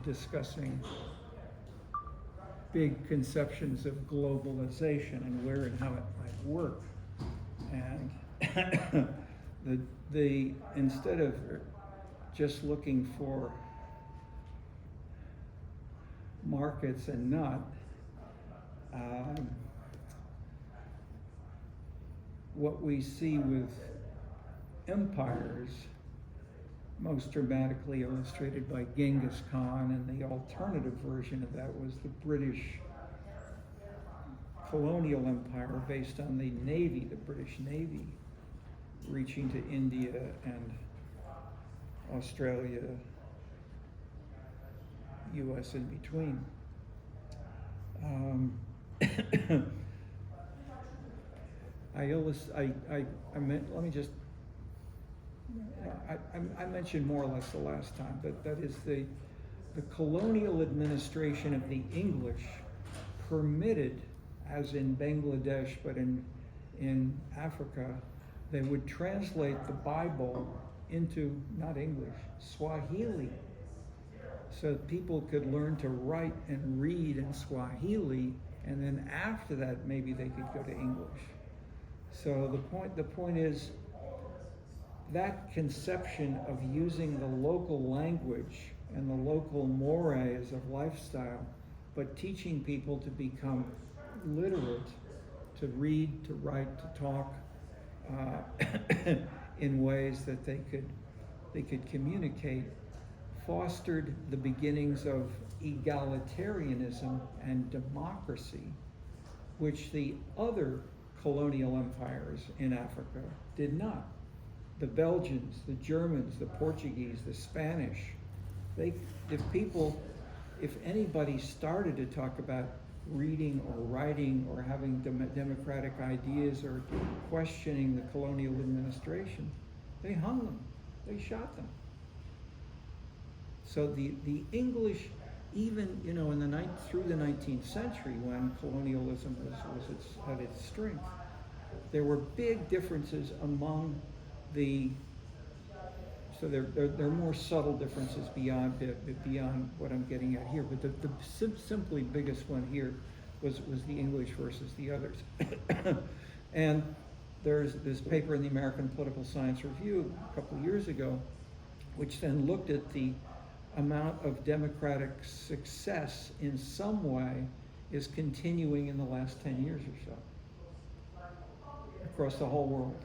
discussing big conceptions of globalization and where and how it might work. And the instead of just looking for markets and not what we see with empires, most dramatically illustrated by Genghis Khan, and the alternative version of that was the British colonial empire based on the Navy, the British Navy, reaching to India and Australia, US in between. I mentioned more or less the last time, but that is the colonial administration of the English permitted, as in Bangladesh, but in Africa, they would translate the Bible into, not English, Swahili, so people could learn to write and read in Swahili, and then after that maybe they could go to English. So the point is that conception of using the local language and the local mores of lifestyle, but teaching people to become literate, to read, to write, to talk in ways that they could communicate, fostered the beginnings of egalitarianism and democracy, which the other colonial empires in Africa did not. The Belgians, the Germans, the Portuguese, the Spanish, if anybody started to talk about reading or writing or having democratic ideas or questioning the colonial administration, they hung them, they shot them. So the English, even through the 19th century, when colonialism had its strength, there were big differences among so there are more subtle differences beyond what I'm getting at here. But the simply biggest one here was the English versus the others. And there's this paper in the American Political Science Review a couple of years ago, which then looked at the amount of democratic success in some way is continuing in the last 10 years or so across the whole world.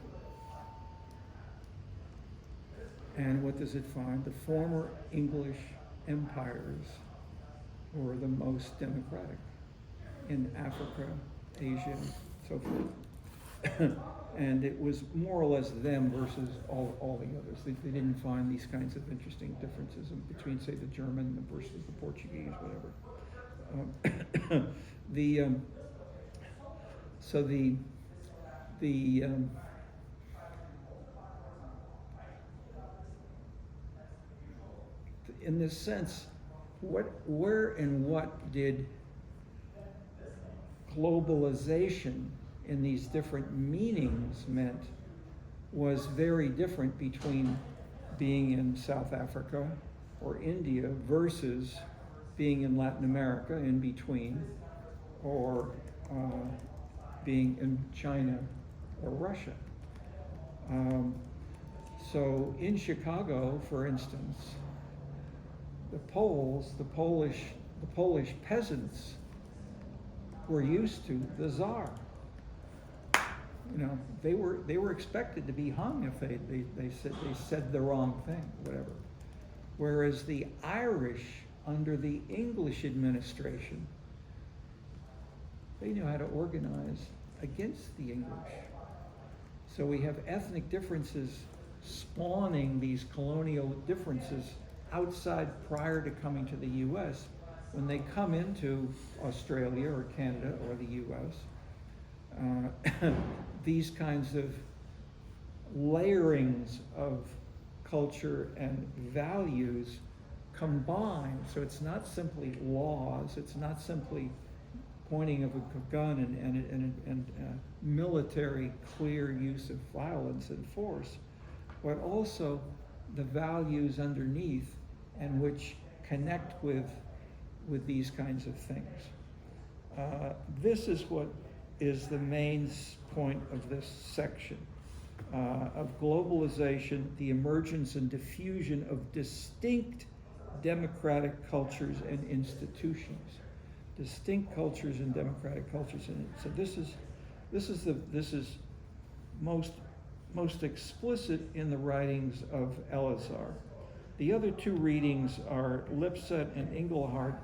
And what does it find? The former English empires were the most democratic in Africa, Asia, so forth. And it was more or less them versus all the others. They didn't find these kinds of interesting differences between, say, the German versus the Portuguese, whatever. In this sense, where and what did globalization in these different meanings meant was very different between being in South Africa or India versus being in Latin America in between, or being in China or Russia. So in Chicago, for instance, the Polish peasants were used to the Tsar. They were expected to be hung if they said the wrong thing, whatever. Whereas the Irish, under the English administration, they knew how to organize against the English. So we have ethnic differences spawning these colonial differences outside prior to coming to the U.S. When they come into Australia or Canada or the U.S., these kinds of layerings of culture and values combine. So it's not simply laws, it's not simply pointing of a gun and military clear use of violence and force, but also the values underneath, and which connect with these kinds of things. This is what is the main point of this section. Of globalization, the emergence and diffusion of distinct democratic cultures and institutions. Distinct cultures and democratic cultures. And so this is most explicit in the writings of Elazar. The other two readings are Lipset and Engelhardt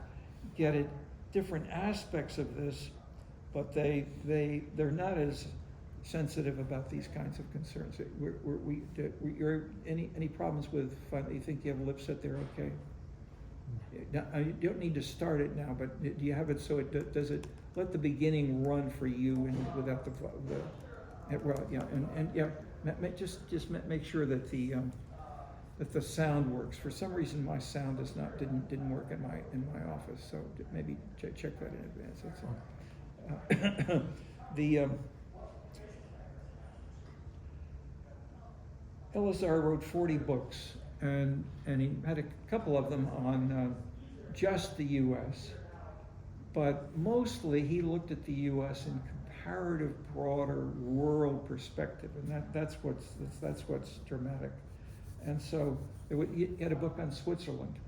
get at different aspects of this, but they're not as sensitive about these kinds of concerns. Any problems with? You think you have Lipset there? Okay. Now, you don't need to start it now, but do you have it so it does it let the beginning run for you and without the well, yeah, and yeah, just make sure that the sound works. For some reason, my sound didn't work in my office, so maybe check that in advance. That's all. Elazar wrote 40 books, and he had a couple of them on just the U.S., but mostly he looked at the U.S. in comparative, broader world perspective, and that's what's dramatic. And so he had a book on Switzerland,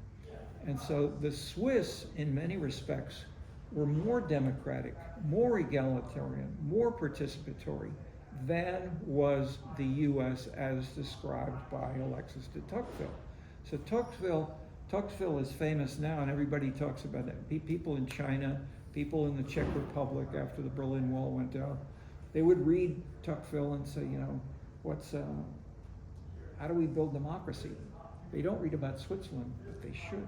and so the Swiss, in many respects, were more democratic, more egalitarian, more participatory than was the U.S. as described by Alexis de Tocqueville. So Tocqueville is famous now, and everybody talks about it. People in China, people in the Czech Republic after the Berlin Wall went down, they would read Tocqueville and say, how do we build democracy? They don't read about Switzerland, but they should.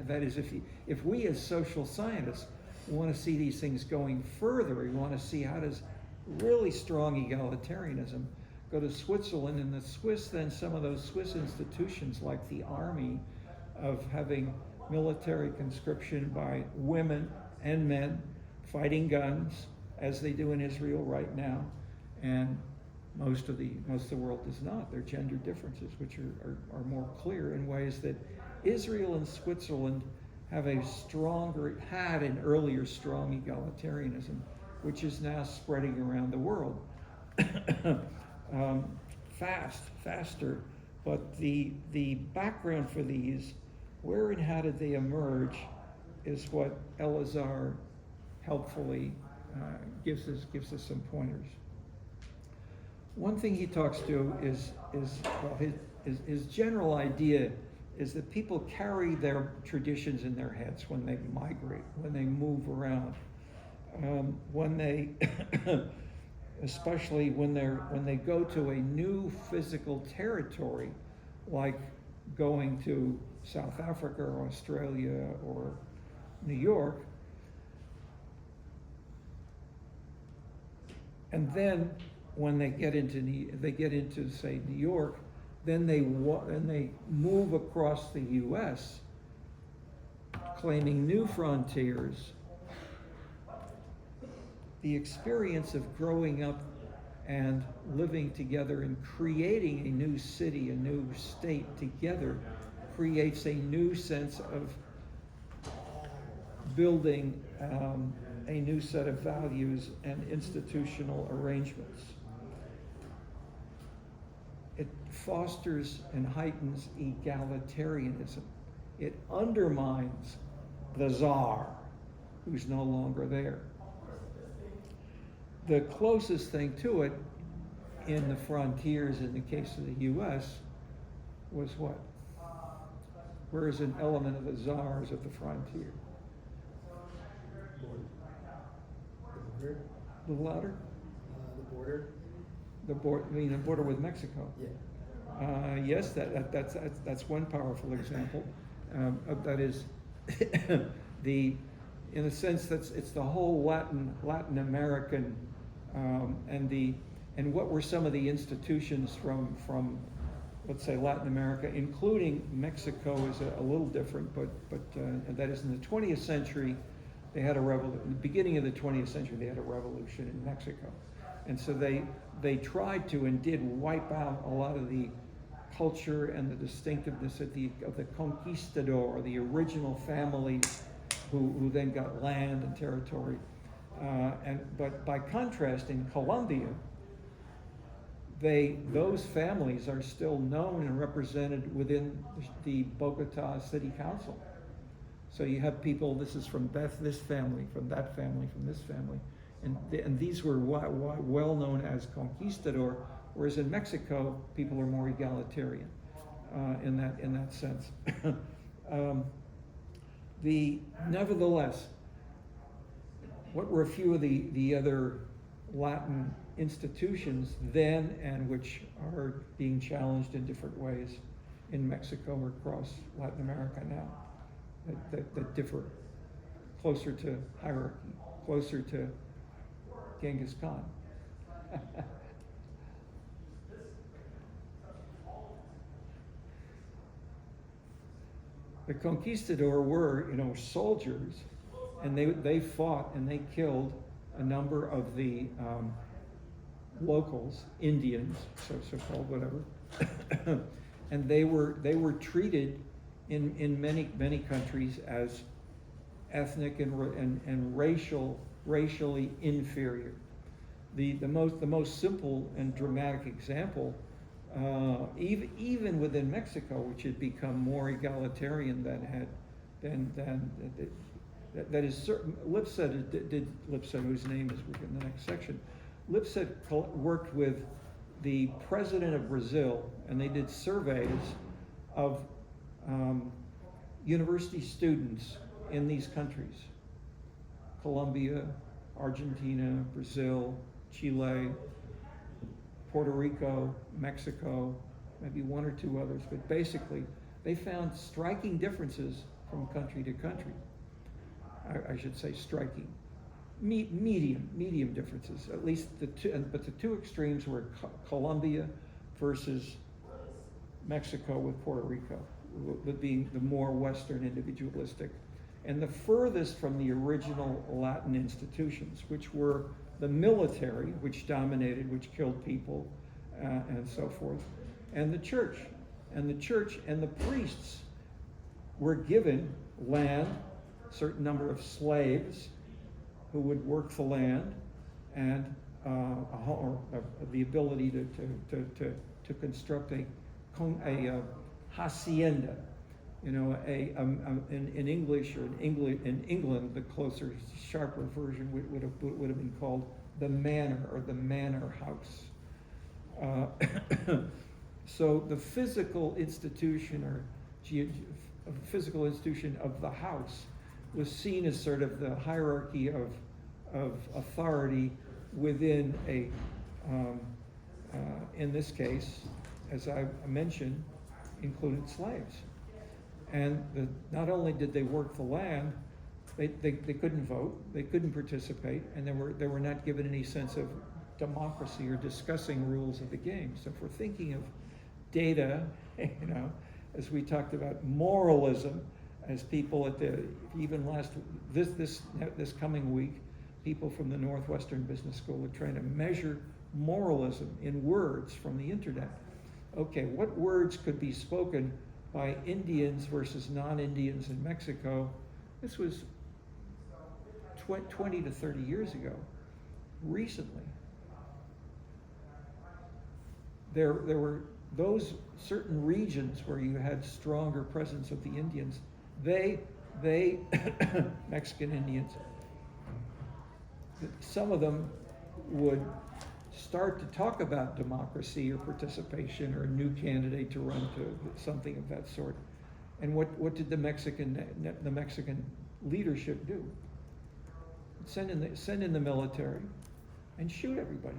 That is, if we as social scientists want to see these things going further, we want to see how does really strong egalitarianism go to Switzerland, and the Swiss, then some of those Swiss institutions like the army, of having military conscription by women and men fighting guns, as they do in Israel right now, and most of the world does not. There are gender differences which are more clear in ways that Israel and Switzerland had an earlier strong egalitarianism, which is now spreading around the world. Faster, but the background for these, where and how did they emerge, is what Elazar helpfully gives us some pointers. One thing he talks to is his general idea is that people carry their traditions in their heads when they migrate, when they move around. When they, especially when they go to a new physical territory, like going to South Africa or Australia or New York, and then when they get into say New York, then they move across the U.S., claiming new frontiers. The experience of growing up and living together and creating a new city, a new state together, creates a new sense of building a new set of values and institutional arrangements. It fosters and heightens egalitarianism. It undermines the czar, who's no longer there. The closest thing to it in the frontiers in the case of the U.S. was what? Where is an element of the czars at the frontier? The border. A little louder? The border. The border with Mexico. Yeah. Yes, that's one powerful example. That is in a sense it's the whole Latin American and what were some of the institutions from let's say Latin America, including Mexico, is a little different, but that is in the 20th century. They had a revolution. In the beginning of the 20th century, they had a revolution in Mexico, and so they tried to and did wipe out a lot of the culture and the distinctiveness of the conquistador, the original families who then got land and territory. But by contrast, in Colombia, those families are still known and represented within the Bogota City Council. So you have people, this is from this family, from that family, from this family, and these were well known as conquistador, whereas in Mexico, people are more egalitarian in that sense. Nevertheless, what were a few of the other Latin institutions then, and which are being challenged in different ways in Mexico or across Latin America now, that differ, closer to hierarchy, closer to Genghis Khan? The conquistador were, soldiers, and they fought and they killed a number of the locals, Indians, so-called, whatever, and they were treated in many countries as ethnic and racially inferior. The most simple and dramatic example, even within Mexico, which had become more egalitarian that is certain. Lipset, whose name is in the next section, Lipset worked with the president of Brazil, and they did surveys of university students in these countries: Colombia, Argentina, Brazil, Chile, Puerto Rico, Mexico, maybe one or two others, but basically they found striking differences from country to country. I should say striking, medium differences. At least but the two extremes were Colombia versus Mexico, with Puerto Rico, with being the more Western individualistic, and the furthest from the original Latin institutions, which were the military, which dominated, which killed people, and so forth, and the church. And the church and the priests were given land, a certain number of slaves who would work the land, and the ability to construct a hacienda. In English, or in England, the closer, sharper version would have been called the manor, or the manor house. So the physical institution, or physical institution of the house, was seen as sort of the hierarchy of authority within in this case, as I mentioned, included slaves. And not only did they work the land, they couldn't vote, they couldn't participate, and they were not given any sense of democracy or discussing rules of the game. So if we're thinking of data, as we talked about moralism, as people this coming week, people from the Northwestern Business School are trying to measure moralism in words from the internet. Okay, what words could be spoken by Indians versus non-Indians in Mexico? This was 20 to 30 years ago. Recently, there were those certain regions where you had stronger presence of the Indians. They Mexican Indians, some of them would start to talk about democracy or participation or a new candidate to run to something of that sort. And what did the Mexican leadership do? Send in the military and shoot everybody.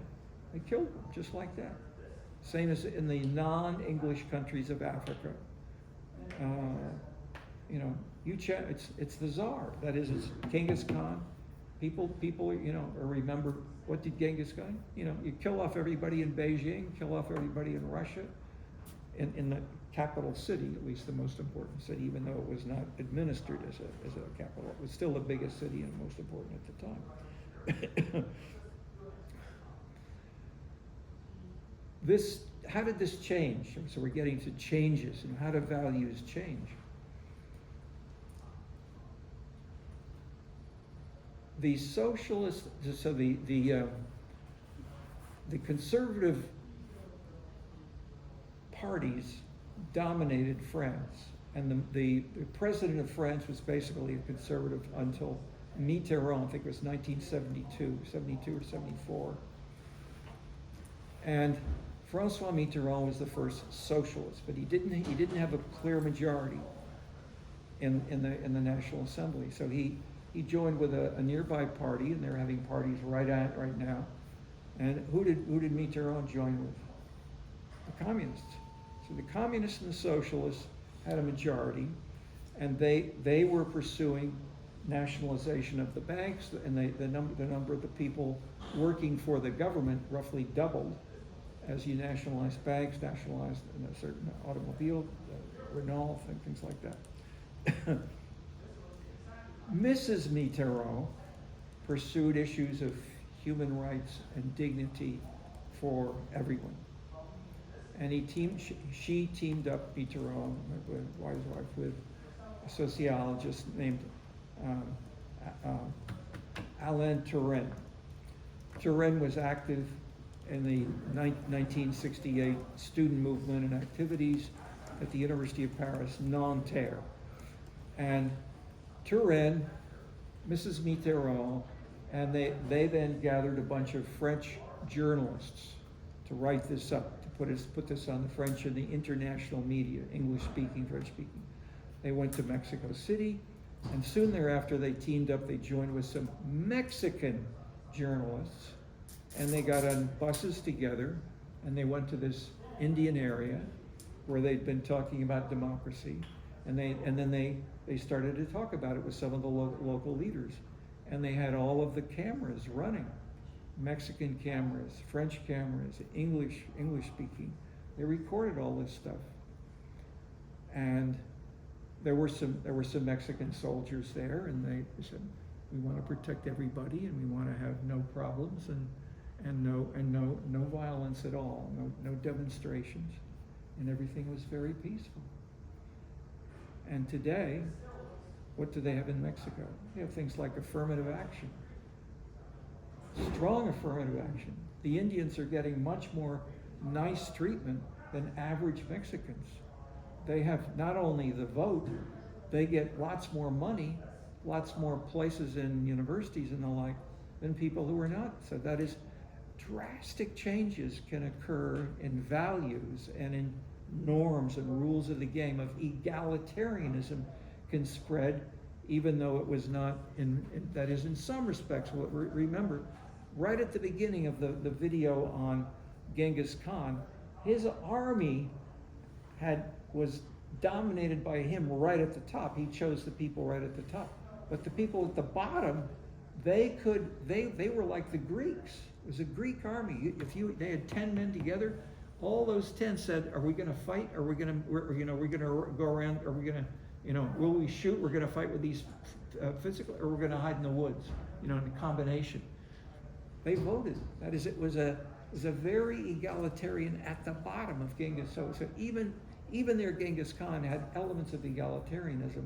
They killed them just like that. Same as in the non-English countries of Africa. It's the Tsar. That is, it's Genghis Khan. People, remember, what did Genghis Khan? You kill off everybody in Beijing, kill off everybody in Russia, in the capital city, at least the most important city, even though it was not administered as a capital. It was still the biggest city and most important at the time. how did this change? So we're getting to changes, and how do values change? The socialist, so the conservative parties dominated France, and the president of France was basically a conservative until Mitterrand, I think it was 1972, 72 or 74. And Francois Mitterrand was the first socialist, but he didn't have a clear majority in the National Assembly. So he joined with a nearby party, and they're having parties right now. And who did Mitterrand join with? The communists. So the communists and the socialists had a majority, and they were pursuing nationalization of the banks, and the number of the people working for the government roughly doubled as you nationalized banks, nationalized a certain automobile, Renault, and things like that. Mrs. Mitterrand pursued issues of human rights and dignity for everyone. And she teamed up, Mitterrand, my wise wife, with a sociologist named Alain Touraine. Touraine was active in the 1968 student movement and activities at the University of Paris, Nanterre. And Touraine, Mrs. Mitterrand, and they then gathered a bunch of French journalists to write this up, to put this on the French and the international media, English-speaking, French-speaking. They went to Mexico City, and soon thereafter they teamed up, they joined with some Mexican journalists, and they got on buses together, and they went to this Indian area where they'd been talking about democracy, and then they started to talk about it with some of the local leaders, and they had all of the cameras running, Mexican cameras, French cameras, English speaking. They recorded all this stuff, and there were some Mexican soldiers there, and they said, we want to protect everybody, and we want to have no problems and no violence at all, no demonstrations, and everything was very peaceful. And today, what do they have in Mexico? They have things like affirmative action, strong affirmative action. The Indians are getting much more nice treatment than average Mexicans. They have not only the vote, they get lots more money, lots more places in universities and the like than people who are not. So that is, drastic changes can occur in values and in norms and rules of the game. Of egalitarianism can spread, even though it was not that is in some respects. Remember, right at the beginning of the video on Genghis Khan, his army was dominated by him right at the top. He chose the people right at the top. But the people at the bottom, they were like the Greeks. It was a Greek army. They had 10 men together, all those 10 said, are we going to fight? Are we going to go around? Are we going to, will we shoot? We're going to fight with these physical, or we're going to hide in the woods, in a combination. They voted. That is, it was a very egalitarian at the bottom of Genghis. So even their Genghis Khan had elements of egalitarianism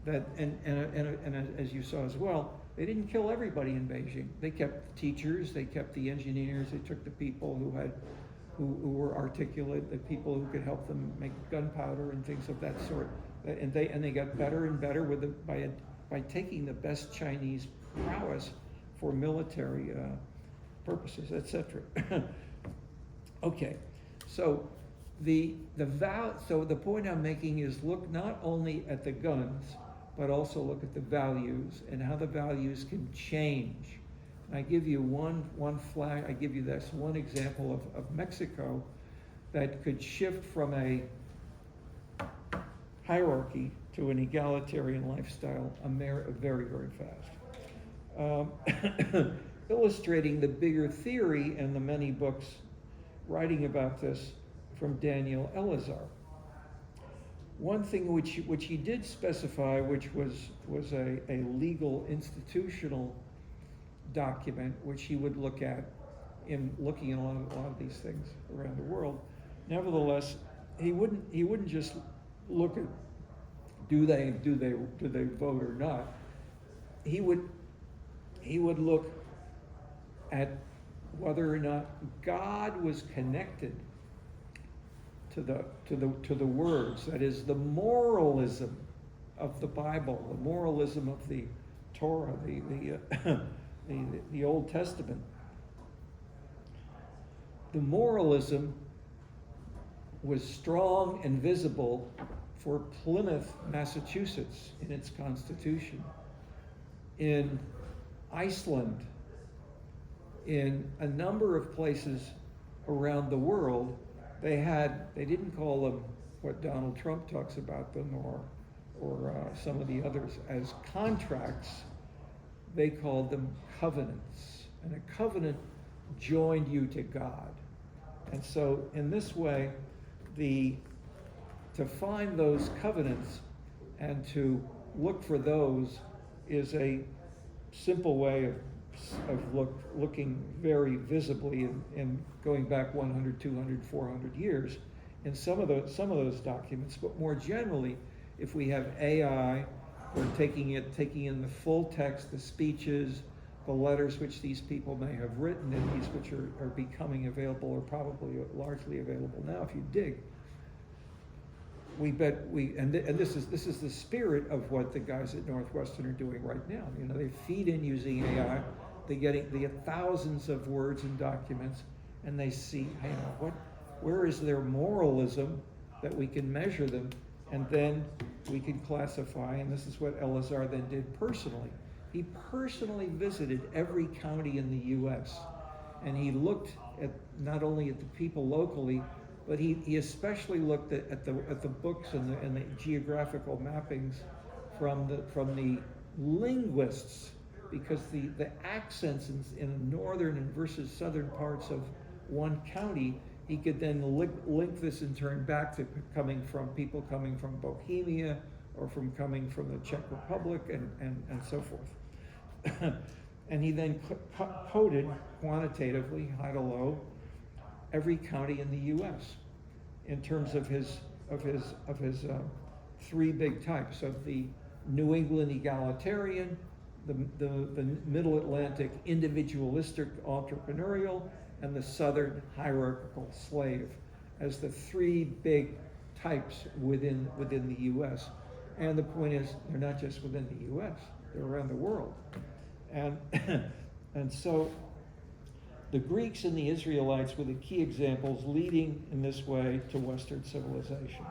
that, and as you saw as well, they didn't kill everybody in Beijing. They kept the teachers, they kept the engineers, they took the people who were articulate, the people who could help them make gunpowder and things of that sort. And they got better and better by taking the best Chinese prowess for military purposes, etc. Okay, so the point I'm making is look not only at the guns, but also look at the values and how the values can change. And I give you one flag. I give you this one example of Mexico that could shift from a hierarchy to an egalitarian lifestyle very, very fast. Illustrating the bigger theory and the many books writing about this from Daniel Elazar. One thing which he did specify, which was a legal institutional document, which he would look at in looking at a lot of these things around the world, nevertheless, he wouldn't just look at do they vote or not. He would look at whether or not God was connected to the words. That is the moralism of the Bible, the moralism of the Torah, the Old Testament. The moralism was strong and visible for Plymouth, Massachusetts, in its constitution, in Iceland, in a number of places around the world. They didn't call them what Donald Trump talks about them, or some of the others, as contracts. They called them covenants, and a covenant joined you to God. And so in this way, to find those covenants and to look for those is a simple way of looking very visibly and going back 100, 200, 400 years in some of those documents. But more generally, if we have AI, we're taking in the full text, the speeches, the letters which these people may have written, and these which are becoming available, or probably largely available now if you dig. And this is the spirit of what the guys at Northwestern are doing right now. You know, they feed in using AI. They get thousands of words and documents, and they see, hey, where is their moralism that we can measure them, and then we can classify. And this is what Elazar then did personally. He personally visited every county in the U.S., and he looked at not only at the people locally, but he especially looked at the books and the geographical mappings from the linguists, because the accents in the northern and versus southern parts of one county, he could then link this in turn back to people coming from Bohemia, or coming from the Czech Republic, and so forth. And he then coded quantitatively, high to low, every county in the U.S. in terms of his three big types of the New England egalitarian, the Middle Atlantic individualistic entrepreneurial, and the Southern hierarchical slave as the three big types within the U.S. And the point is, they're not just within the U.S., they're around the world. And so the Greeks and the Israelites were the key examples leading in this way to Western civilization.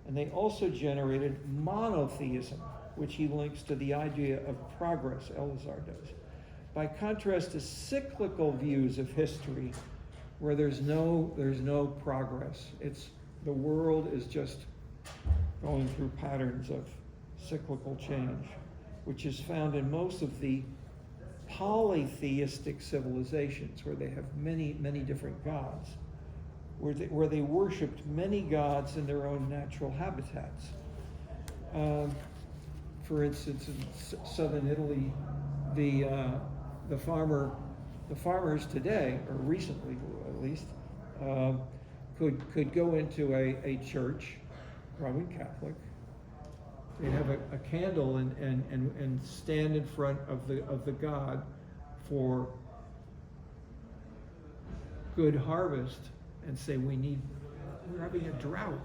And they also generated monotheism, which he links to the idea of progress, Elazar does. By contrast to cyclical views of history, where there's no progress. The world is just going through patterns of cyclical change, which is found in most of the polytheistic civilizations, where they have many, many different gods, where they worshipped many gods in their own natural habitats. For instance, in southern Italy, the farmers today, or recently at least, could go into a church, Roman Catholic. They'd have a candle and stand in front of the god for good harvest and say, we're having a drought.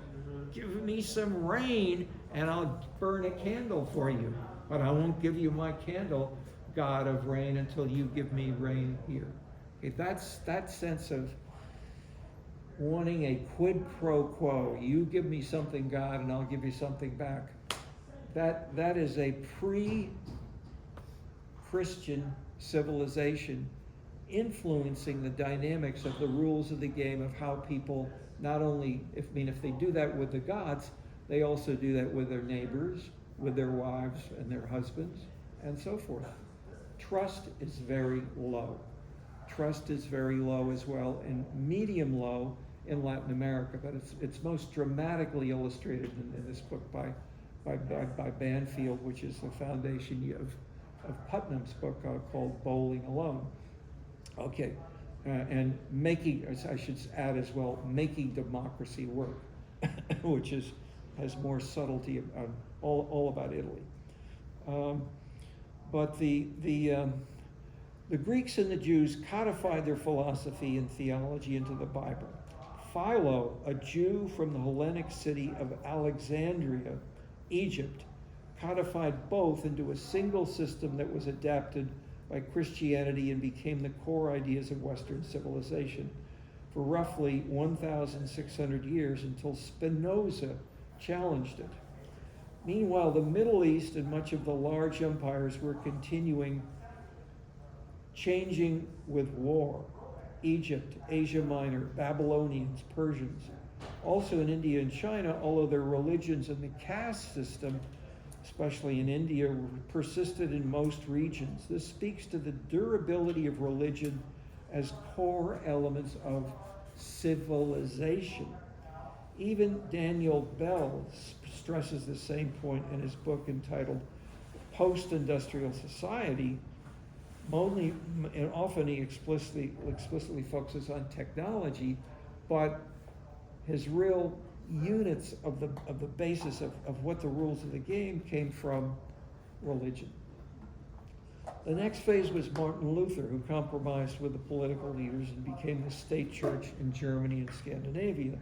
Give me some rain and I'll burn a candle for you. But I won't give you my candle, God of rain, until you give me rain here. Okay, that's that sense of wanting a quid pro quo. You give me something, God, and I'll give you something back. That is a pre-Christian civilization influencing the dynamics of the rules of the game, of how people not only, if they do that with the gods, they also do that with their neighbors, with their wives and their husbands, and so forth. Trust is very low. Trust is very low as well, and medium low in Latin America, but it's most dramatically illustrated in this book by Banfield, which is the foundation of Putnam's book called Bowling Alone. Okay, and making, as I should add as well, making democracy work, which has more subtlety all about Italy. But the Greeks and the Jews codified their philosophy and theology into the Bible. Philo, a Jew from the Hellenic city of Alexandria, Egypt, codified both into a single system that was adapted by Christianity and became the core ideas of Western civilization for roughly 1,600 years until Spinoza challenged it. Meanwhile, the Middle East and much of the large empires were continuing changing with war. Egypt, Asia Minor, Babylonians, Persians. Also in India and China, although their religions and the caste system, especially in India, persisted in most regions. This speaks to the durability of religion as core elements of civilization. Even Daniel Bell stresses the same point in his book entitled Post-Industrial Society. And often he explicitly focuses on technology, but his real units of the basis of what the rules of the game came from religion. The next phase was Martin Luther, who compromised with the political leaders and became the state church in Germany and Scandinavia.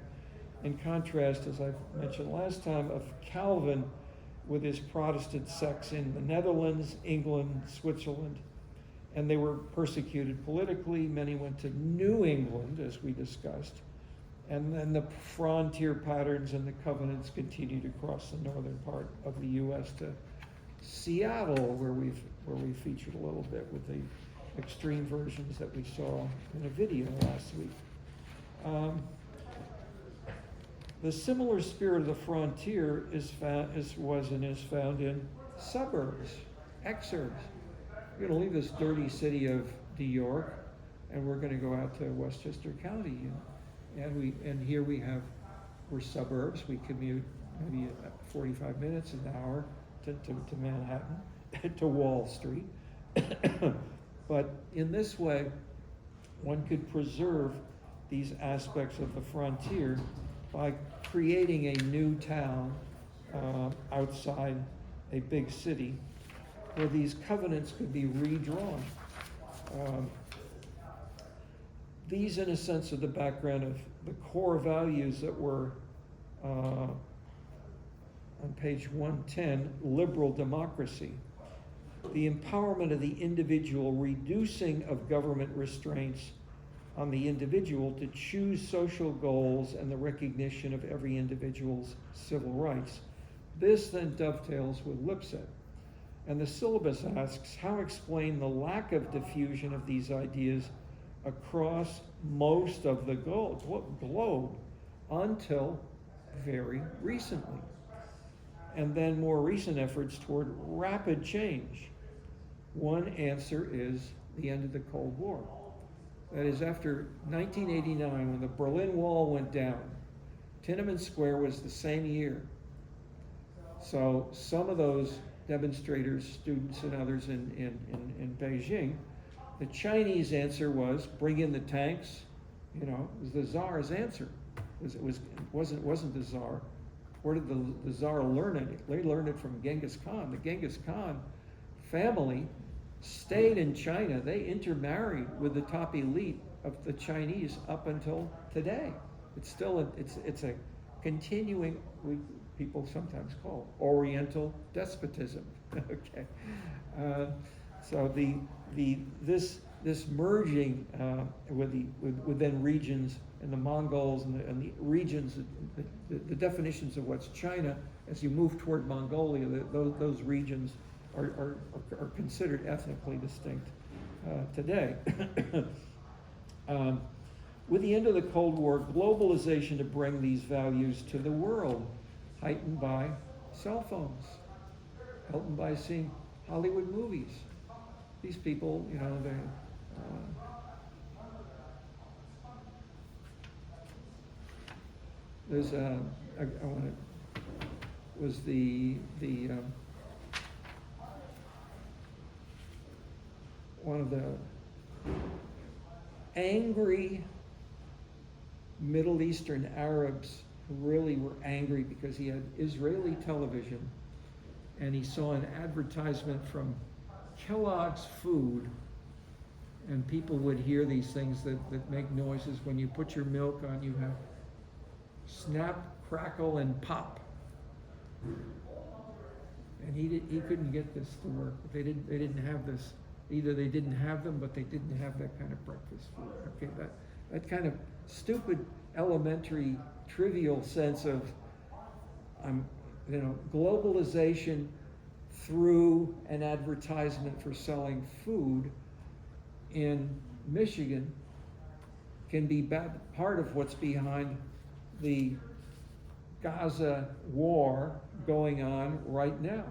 In contrast, as I've mentioned last time, of Calvin with his Protestant sects in the Netherlands, England, Switzerland, and they were persecuted politically. Many went to New England, as we discussed, and then the frontier patterns and the covenants continued across the northern part of the U.S. to Seattle, where we featured a little bit with the extreme versions that we saw in a video last week. The similar spirit of the frontier is found in suburbs, exurbs. We're going to leave this dirty city of New York, and we're going to go out to Westchester County, and here we're suburbs. We commute maybe 45 minutes, an hour to Manhattan, to Wall Street. But in this way, one could preserve these aspects of the frontier by creating a new town outside a big city where these covenants could be redrawn. These, in a sense, are the background of the core values that were on page 110, liberal democracy. The empowerment of the individual, reducing of government restraints on the individual to choose social goals, and the recognition of every individual's civil rights. This then dovetails with Lipset. And the syllabus asks, how explain the lack of diffusion of these ideas across most of the globe until very recently? And then more recent efforts toward rapid change. One answer is the end of the Cold War. That is, after 1989, when the Berlin Wall went down, Tiananmen Square was the same year. So some of those demonstrators, students and others in Beijing, the Chinese answer was bring in the tanks. You know, it was the Tsar's answer. It wasn't the Tsar. Where did the Tsar learn it? They learned it from Genghis Khan. The Genghis Khan family stayed in China. They intermarried with the top elite of the Chinese up until today. It's still it's a continuing, people sometimes call Oriental despotism. Okay, so this merging with then regions and the Mongols and the regions, the definitions of what's China as you move toward Mongolia, those regions are considered ethnically distinct today. With the end of the Cold War, globalization to bring these values to the world, heightened by cell phones, heightened by seeing Hollywood movies. These people, you know, there's I want to was the one of the angry Middle Eastern Arabs who really were angry because he had Israeli television and he saw an advertisement from Kellogg's Food, and people would hear these things that make noises. When you put your milk on, you have snap, crackle, and pop. And he couldn't get this to work. They didn't have this. Either they didn't have them, but they didn't have that kind of breakfast food. Okay, that kind of stupid, elementary, trivial sense of globalization through an advertisement for selling food in Michigan can be part of what's behind the Gaza war going on right now.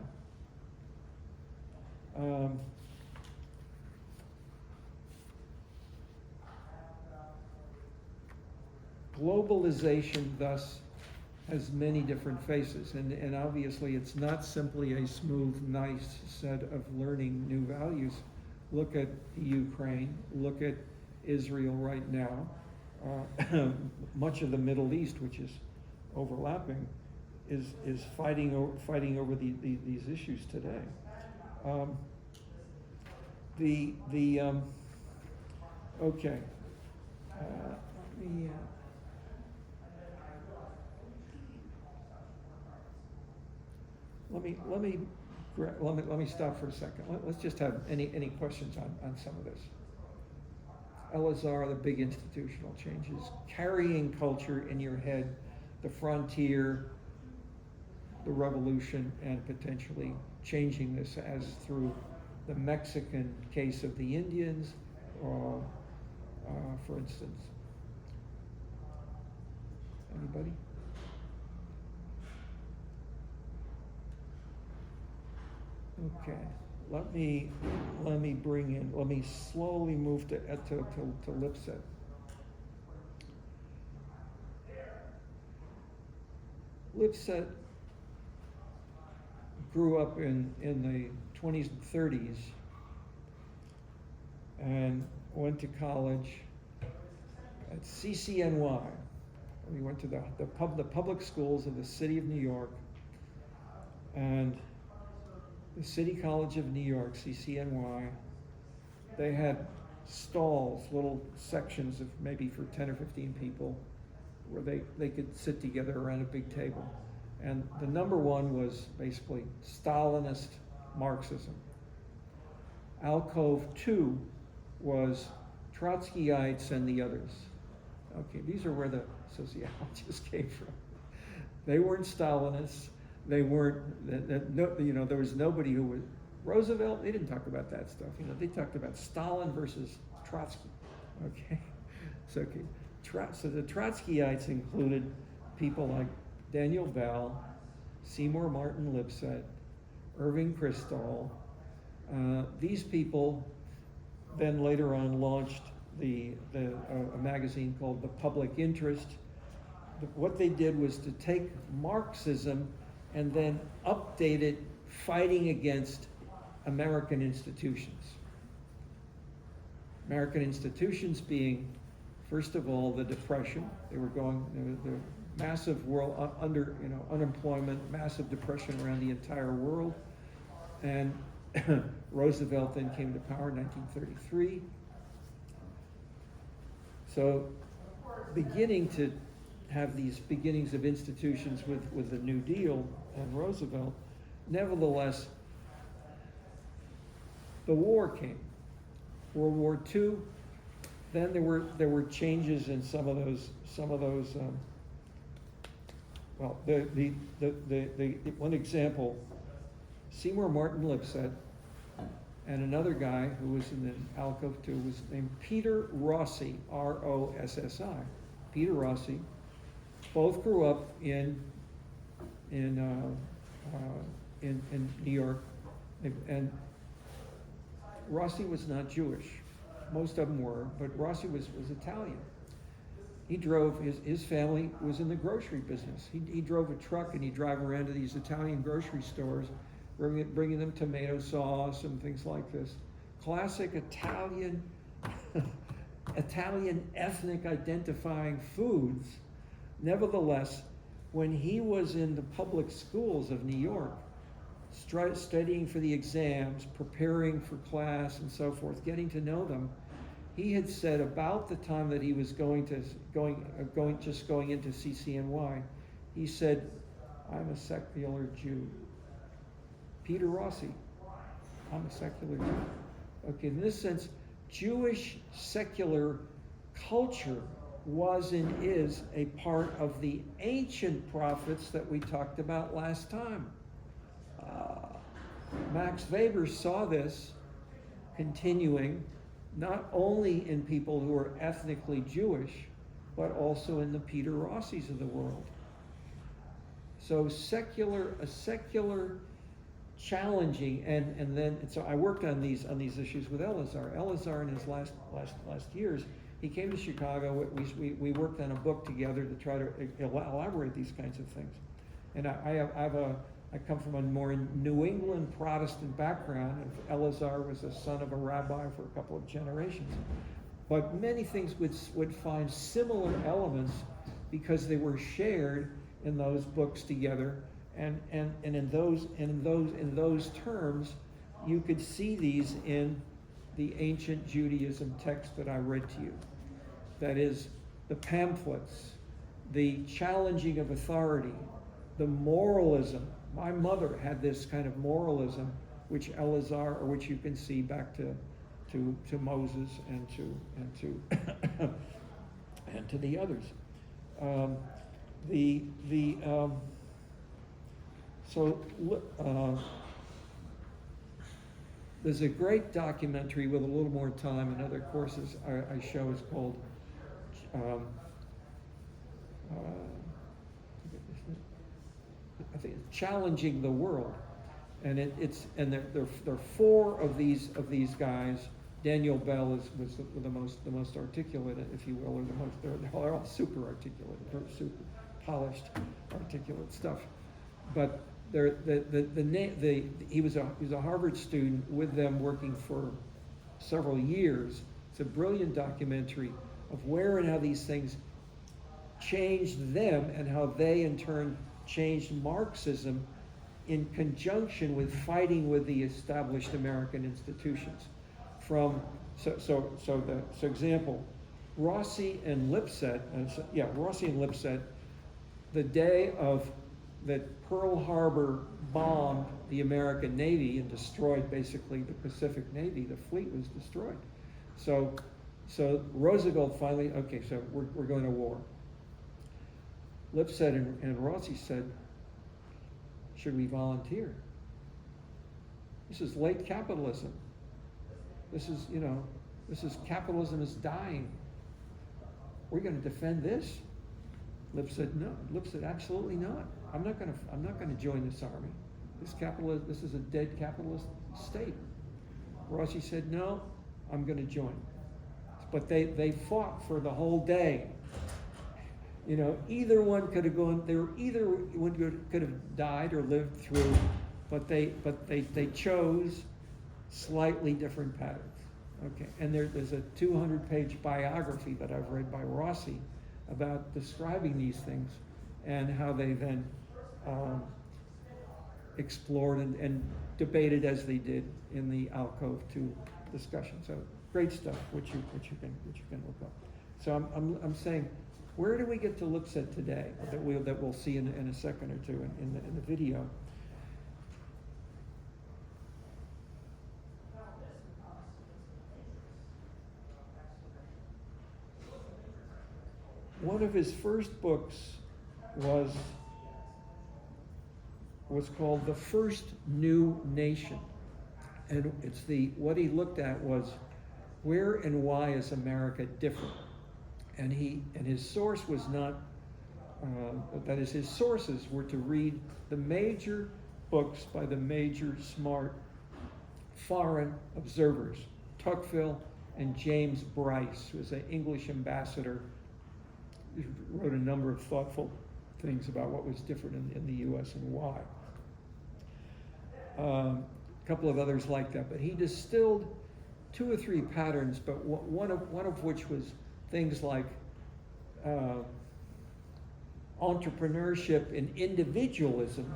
Globalization, thus, has many different faces, and obviously it's not simply a smooth, nice set of learning new values. Look at Ukraine, look at Israel right now. Much of the Middle East, which is overlapping, is fighting over these issues today. Okay. Let me stop for a second. Let's just have any questions on some of this. Elazar, the big institutional changes, carrying culture in your head, the frontier, the revolution, and potentially changing this as through the Mexican case of the Indians, for instance. Anybody? Okay, let me slowly move to Lipset. Lipset grew up in the 20s and 30s and went to college at CCNY. We went to the public schools of the city of New York, and the City College of New York, CCNY, they had stalls, little sections of maybe for 10 or 15 people, where they could sit together around a big table. And the number one was basically Stalinist Marxism. Alcove 2 was Trotskyites and the others. Okay, these are where the sociologists came from. They weren't Stalinists. They weren't, there was nobody who was, Roosevelt, they didn't talk about that stuff. They talked about Stalin versus Trotsky. Okay, so the Trotskyites included people like Daniel Bell, Seymour Martin Lipset, Irving Kristol. These people then later on launched a magazine called The Public Interest. What they did was to take Marxism and then update it, fighting against American institutions. American institutions being, first of all, the Depression. They were going, the massive world unemployment, massive depression around the entire world. And Roosevelt then came to power in 1933. So beginning to have these beginnings of institutions with the New Deal and Roosevelt, nevertheless, the war came. World War II. Then there were changes in some of those. The one example, Seymour Martin Lipset, and another guy who was in the Alcove 2 was named Peter Rossi, Rossi. Peter Rossi. Both grew up in New York, and Rossi was not Jewish. Most of them were, but Rossi was Italian. He drove, his family was in the grocery business. He drove a truck and he'd drive around to these Italian grocery stores, bringing them tomato sauce and things like this. Classic Italian Italian ethnic identifying foods. Nevertheless, when he was in the public schools of New York, studying for the exams, preparing for class and so forth, getting to know them, he had said about the time that he was going into CCNY, he said, "I'm a secular Jew." Peter Rossi, I'm a secular Jew. Okay, in this sense, Jewish secular culture was and is a part of the ancient prophets that we talked about last time. Max Weber saw this continuing not only in people who are ethnically Jewish, but also in the Peter Rossis of the world. So a secular challenging, and so I worked on these issues with Elazar. Elazar in his last years, he came to Chicago. We worked on a book together to try to elaborate these kinds of things. And I come from a more New England Protestant background. And Elazar was the son of a rabbi for a couple of generations. But many things would find similar elements because they were shared in those books together. And in those terms, you could see these in the ancient Judaism text that I read to you. That is, the pamphlets, the challenging of authority, the moralism. My mother had this kind of moralism, which Elazar, or which you can see back to Moses and to and to the others. There's a great documentary with a little more time and other courses I show is called I think it's Challenging the World, and there are four of these guys. Daniel Bell was the most articulate, if you will, or they're all super articulate, super polished, articulate stuff. But he was a Harvard student with them, working for several years. It's a brilliant documentary of where and how these things changed them and how they in turn changed Marxism in conjunction with fighting with the established American institutions. Example, Rossi and Lipset, the day that Pearl Harbor bombed the American Navy and destroyed basically the Pacific Navy, the fleet was destroyed. So Roosevelt finally, okay, so we're going to war. Lipset and Rossi said, should we volunteer? This is late capitalism. This is capitalism is dying. We're going to defend this? Lipset, no. Lipset, absolutely not. I'm not going to join this army. This is a dead capitalist state. Rossi said, no, I'm going to join. But they fought for the whole day. Either one could have gone. Either one could have died or lived through, but they chose slightly different patterns. Okay, and there's a 200-page biography that I've read by Rossi about describing these things and how they then explored and debated as they did in the Alcove 2 discussion. So great stuff, which you can look up. So I'm saying, where do we get to Lipset today that we'll see in a second or two in the video? One of his first books was called The First New Nation. And what he looked at was, where and why is America different? And his source was not, that is, his sources were to read the major books by the major smart foreign observers, Tocqueville and James Bryce, who was an English ambassador. He wrote a number of thoughtful things about what was different in the U.S. and why. A couple of others like that, but he distilled two or three patterns, but one of which was things like entrepreneurship and individualism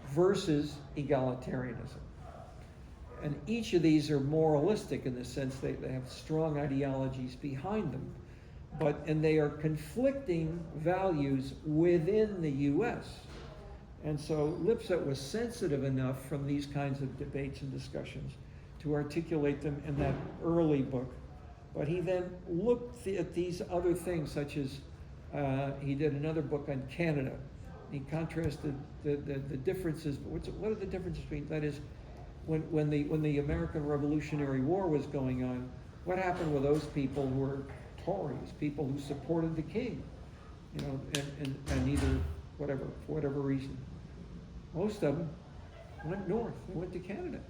versus egalitarianism. And each of these are moralistic in the sense they have strong ideologies behind them, and they are conflicting values within the U.S. And so Lipset was sensitive enough from these kinds of debates and discussions to articulate them in that early book. But he then looked at these other things, such as he did another book on Canada. He contrasted the differences. What are the differences between, that is, when the American Revolutionary War was going on, what happened with those people who were Tories, people who supported the king, and either for whatever reason. Most of them went north. They went to Canada.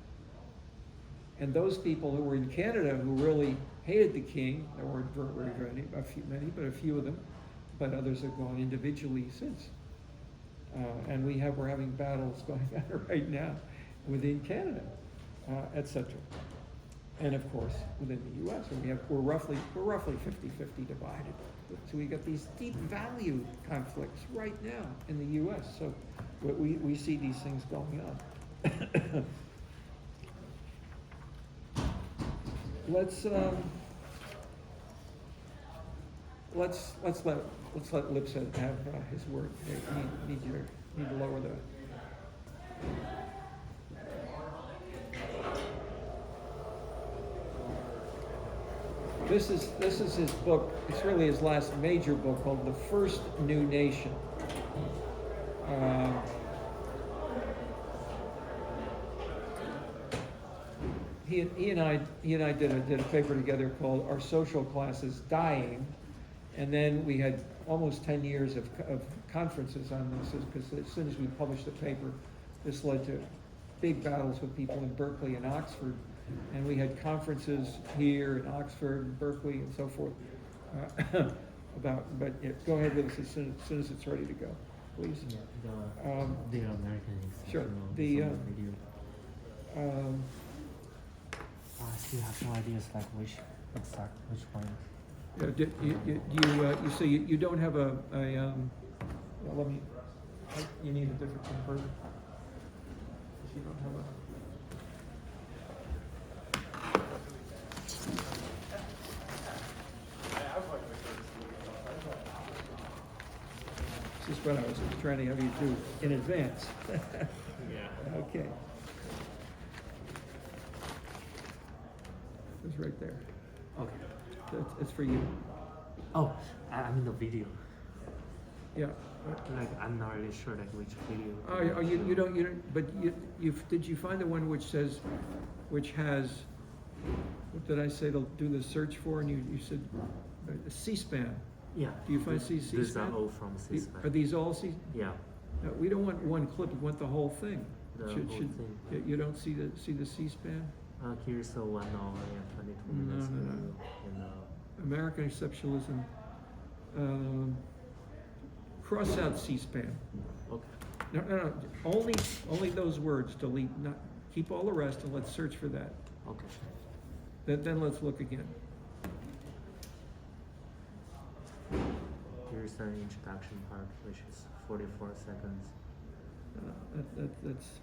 And those people who were in Canada who really hated the king, there weren't very many, but a few of them, but others have gone individually since. And we're having battles going on right now within Canada, etc. And of course, within the U.S., we're roughly 50-50 divided. So we got these deep value conflicts right now in the U.S. So we see these things going on. Let's let Lipset have his word. Need to lower the. This is his book. It's really his last major book called "The First New Nation." He and I did a paper together called "Our Social Class is Dying," and then we had almost 10 years of conferences on this, because as soon as we published the paper, this led to big battles with people in Berkeley and Oxford, and we had conferences here in Oxford and Berkeley and so forth but yeah, go ahead with us as soon as it's ready to go, please. Yeah, the American Sure. video. I still have no ideas like which one. You say you don't have well, you need a different converter. You don't have a. This is what I was trying to have you do in advance. Yeah. Okay. It's right there. Okay. It's for you. Oh, I'm in the video. Yeah. Like I'm not really sure like which video. Oh, you don't. But did you find the one which has? What did I say to do the search for? And you said C-SPAN. Yeah. Do you find C-SPAN? These are all from C-SPAN. Are these all C? Yeah. No, we don't want one clip. We want the whole thing. The whole thing. You don't see the C-SPAN? Here's the 1 hour and 22 minutes. No. American exceptionalism. Cross out C-SPAN. Okay. No. Only those words. Delete. Not keep all the rest, and let's search for that. Okay. Then let's look again. Here's the introduction part, which is 44 seconds. That's.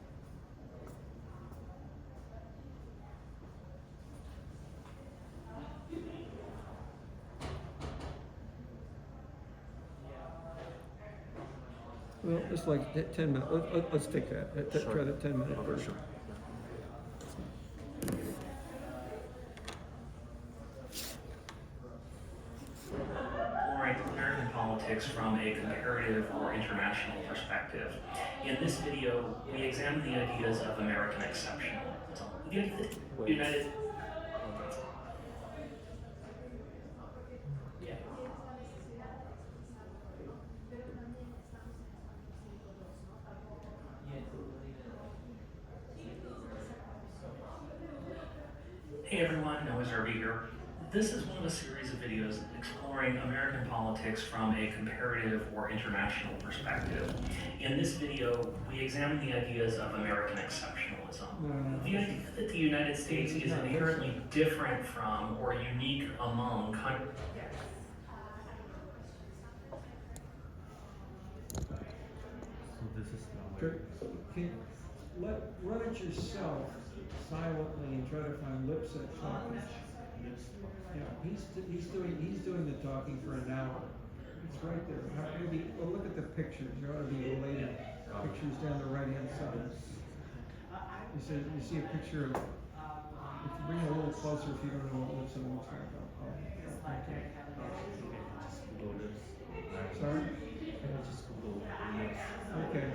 Well, it's like 10 minutes. Let's take that. Sure. Try the 10-minute Okay, version. sure. American politics from a comparative or international perspective. In this video, we examine the ideas of American exceptionalism. The United. Hey everyone, Noah Zerby here. This is one of a series of videos exploring American politics from a comparative or international perspective. In this video, we examine the ideas of American exceptionalism. The idea that the United States is inherently different from or unique among countries. So this is the way. Run it yourself silently and try to find Lipset talking. Yeah, he's doing the talking for an hour. It's right there. Maybe, well, look at the pictures. There ought to be related pictures down the right hand side. You see a picture of. If you bring it a little closer, if you don't know what Lipset looks like, okay. Sorry. Okay.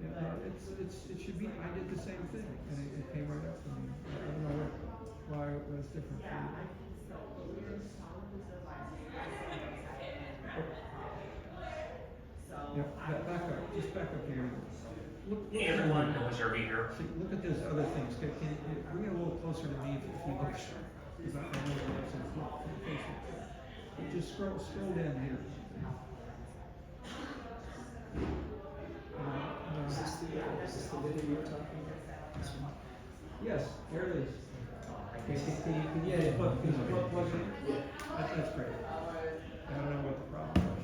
Yeah, it should be. I did the same thing, and it came right up for me. I don't know why it was different for you. Yeah, back up. Just back up here. Look Hey everyone, Noah Zerbe here. See, look at those other things. Can you bring it a little closer to me if you look? Because I know what it says. Look closer. Just scroll down here. Is this the video you were talking about? This one? Yes, there it is. Can you plug it in? Yeah. That's great. I don't know what the problem was.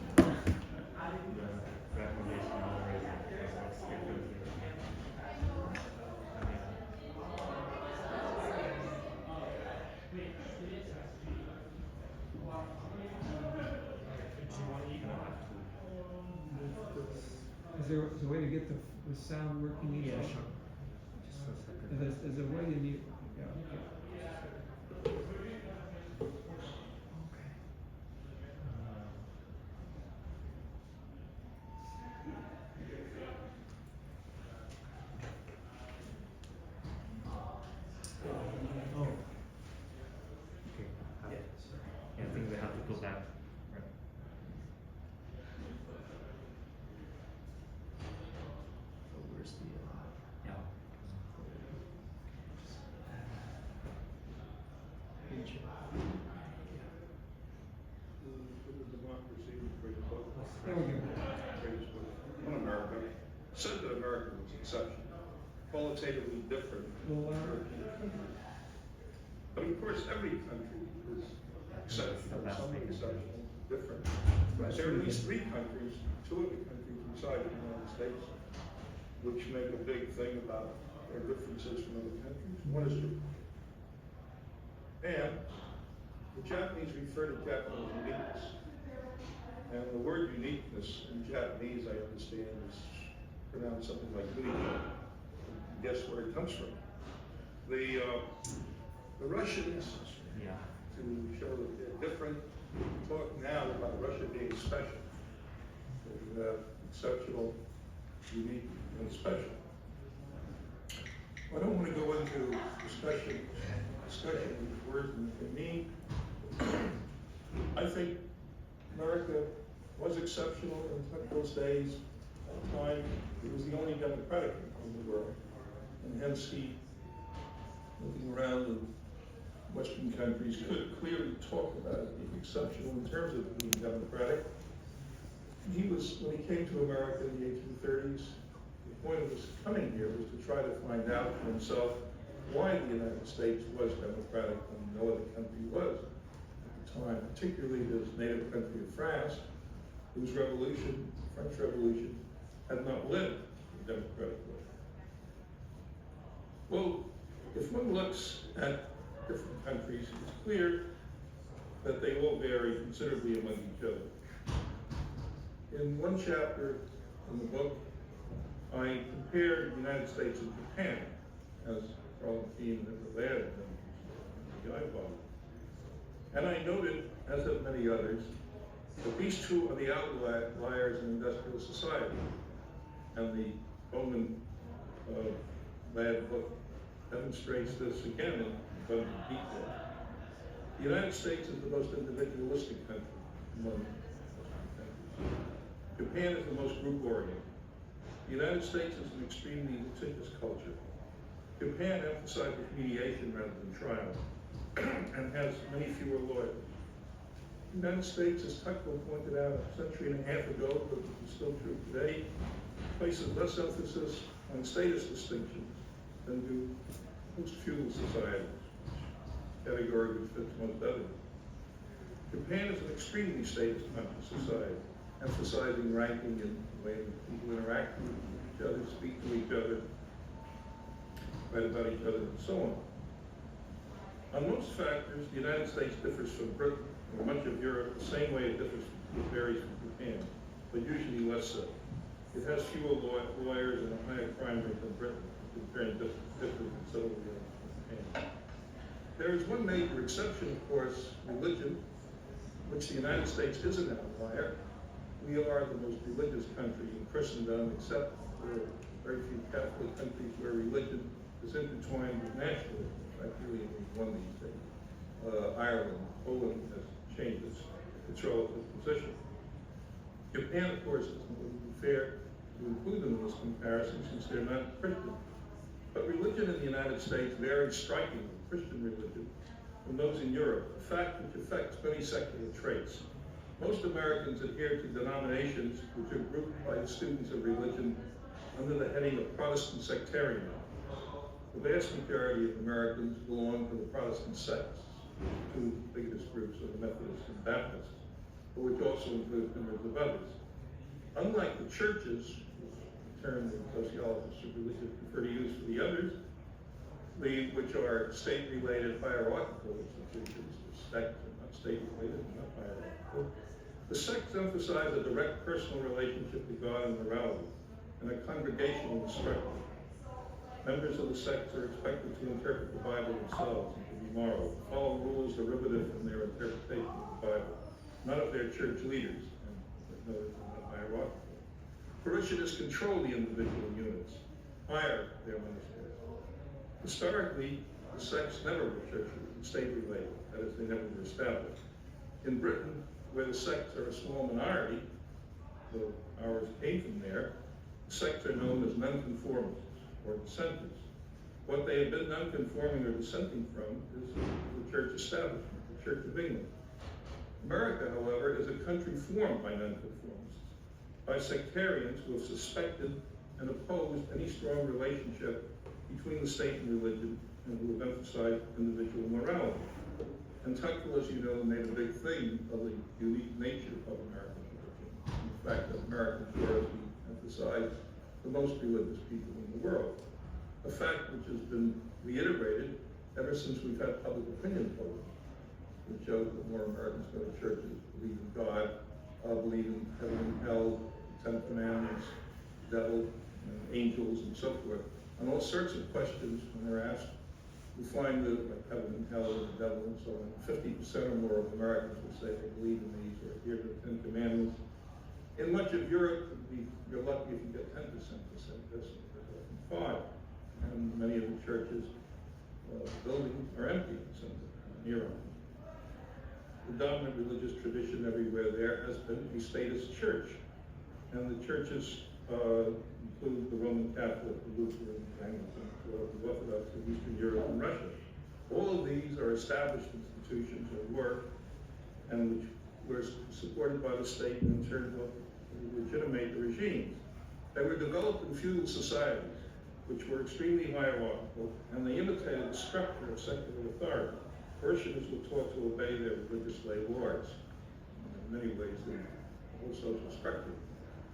Is there a way to get the sound working? Yeah, sure. Just a second. There's a way you need. Yeah. Okay. Oh. Okay. Yeah, I think we have to go back. Right. So where's the, Yeah. page? The democracy, the greatest book. There we go. Greatest book on America. Said that America was exceptional, qualitatively different. Well, But of course, every country is exceptional, some exceptional, different. There are at least three countries, two of the countries inside the United States, which make a big thing about their differences from other countries. One is Japan. And the Japanese refer to Japanese uniqueness. And the word uniqueness in Japanese, I understand, is pronounced something like unique. Guess where it comes from. The Russians, Yeah. to show that they're different, talk now about Russia being special. They have exceptional, unique, and special. I don't want to go into discussion of words and what they mean. I think America was exceptional in those days. At the time, it was the only democratic country in the world. And hence he, looking around the Western countries, could clearly talk about it being exceptional in terms of being democratic. He was, when he came to America in the 1830s, the point of his coming here was to try to find out for himself why the United States was democratic when no other country was at the time, particularly his native country of France, whose revolution, the French Revolution, had not led a democratic way. Well, if one looks at different countries, it's clear that they all vary considerably among each other. In one chapter in the book, I compared the United States and Japan, as Carl Keene has added in the iPod. And I noted, as have many others, that these two are the outliers in industrial society. And the Bowman lab book demonstrates this again in abundant detail. The United States is the most individualistic country among Western countries. Japan is the most group-oriented. The United States is an extremely litigious culture. Japan emphasizes mediation rather than trial. and has many fewer lawyers. The United States, as Tuckville pointed out a century and a half ago, but it's still true today, places less emphasis on status distinctions than do most feudal societies, category which fits most others. Japan is an extremely status-conscious society, emphasizing ranking in the way that people interact with each other, speak to each other, write about each other, and so on. On most factors, the United States differs from Britain and much of Europe the same way it varies from Japan, but usually less so. It has fewer lawyers and a higher crime rate than Britain, which is very different than several years from Japan. There is one major exception, of course, religion, which the United States is an outlier. We are the most religious country in Christendom, except for very few Catholic countries where religion is intertwined with nationalism. In fact, really only one these days. Ireland, Poland has changed its relative position. Japan, of course, isn't going to be fair to include them in this comparison since they're not Christian. But religion in the United States varies strikingly, Christian religion, from those in Europe, a fact which affects many secular traits. Most Americans adhere to denominations which are grouped by the students of religion under the heading of Protestant sectarianism. The vast majority of Americans belong to the Protestant sects, the two biggest groups are the Methodists and Baptists, but which also include numbers of others. Unlike the churches, a term that sociologists of religion prefer to use for the others, which are state-related hierarchical institutions, the sects are not state-related, not hierarchical. The sects emphasize a direct personal relationship to God and morality, and a congregational instruction. Members of the sects are expected to interpret the Bible themselves and to be moral, follow rules derivative from their interpretation of the Bible, not of their church leaders, and notice not hierarchical. Parishioners control the individual units, hire their ministers. Historically, the sects never were state-related, that is, they never were established. In Britain, where the sects are a small minority, though ours came from there, the sects are known as nonconformists, or dissenters. What they have been nonconforming or dissenting from is the church establishment, the Church of England. America, however, is a country formed by nonconformists, by sectarians who have suspected and opposed any strong relationship between the state and religion, and who have emphasized individual morality. And Tuckville, as you know, made a big thing of the unique nature of American religion. In fact, that Americans were, as we emphasized, the most religious people in the world. A fact which has been reiterated ever since we've had public opinion polls, which shows that more Americans go to churches, believe in God, believe in heaven and hell, the Ten Commandments, the devil, and angels, and so forth. And all sorts of questions when they're asked, we find that like heaven and hell and the devil and so on, 50% or more of Americans will say they believe in these or adhere to the Ten Commandments. In much of Europe, you're lucky if you get 10% to say this, or 5%. And many of the churches, buildings are empty, some near them. The dominant religious tradition everywhere there has been a statist church. And the churches include the Roman Catholic, the Lutheran, the Anglican, the Orthodox of Eastern Europe and Russia. All of these are established institutions or work, and which were supported by the state in terms of legitimate the regimes. They were developed in feudal societies, which were extremely hierarchical, and they imitated the structure of secular authority. Parishioners were taught to obey their religious lay lords. In many ways, the whole social structure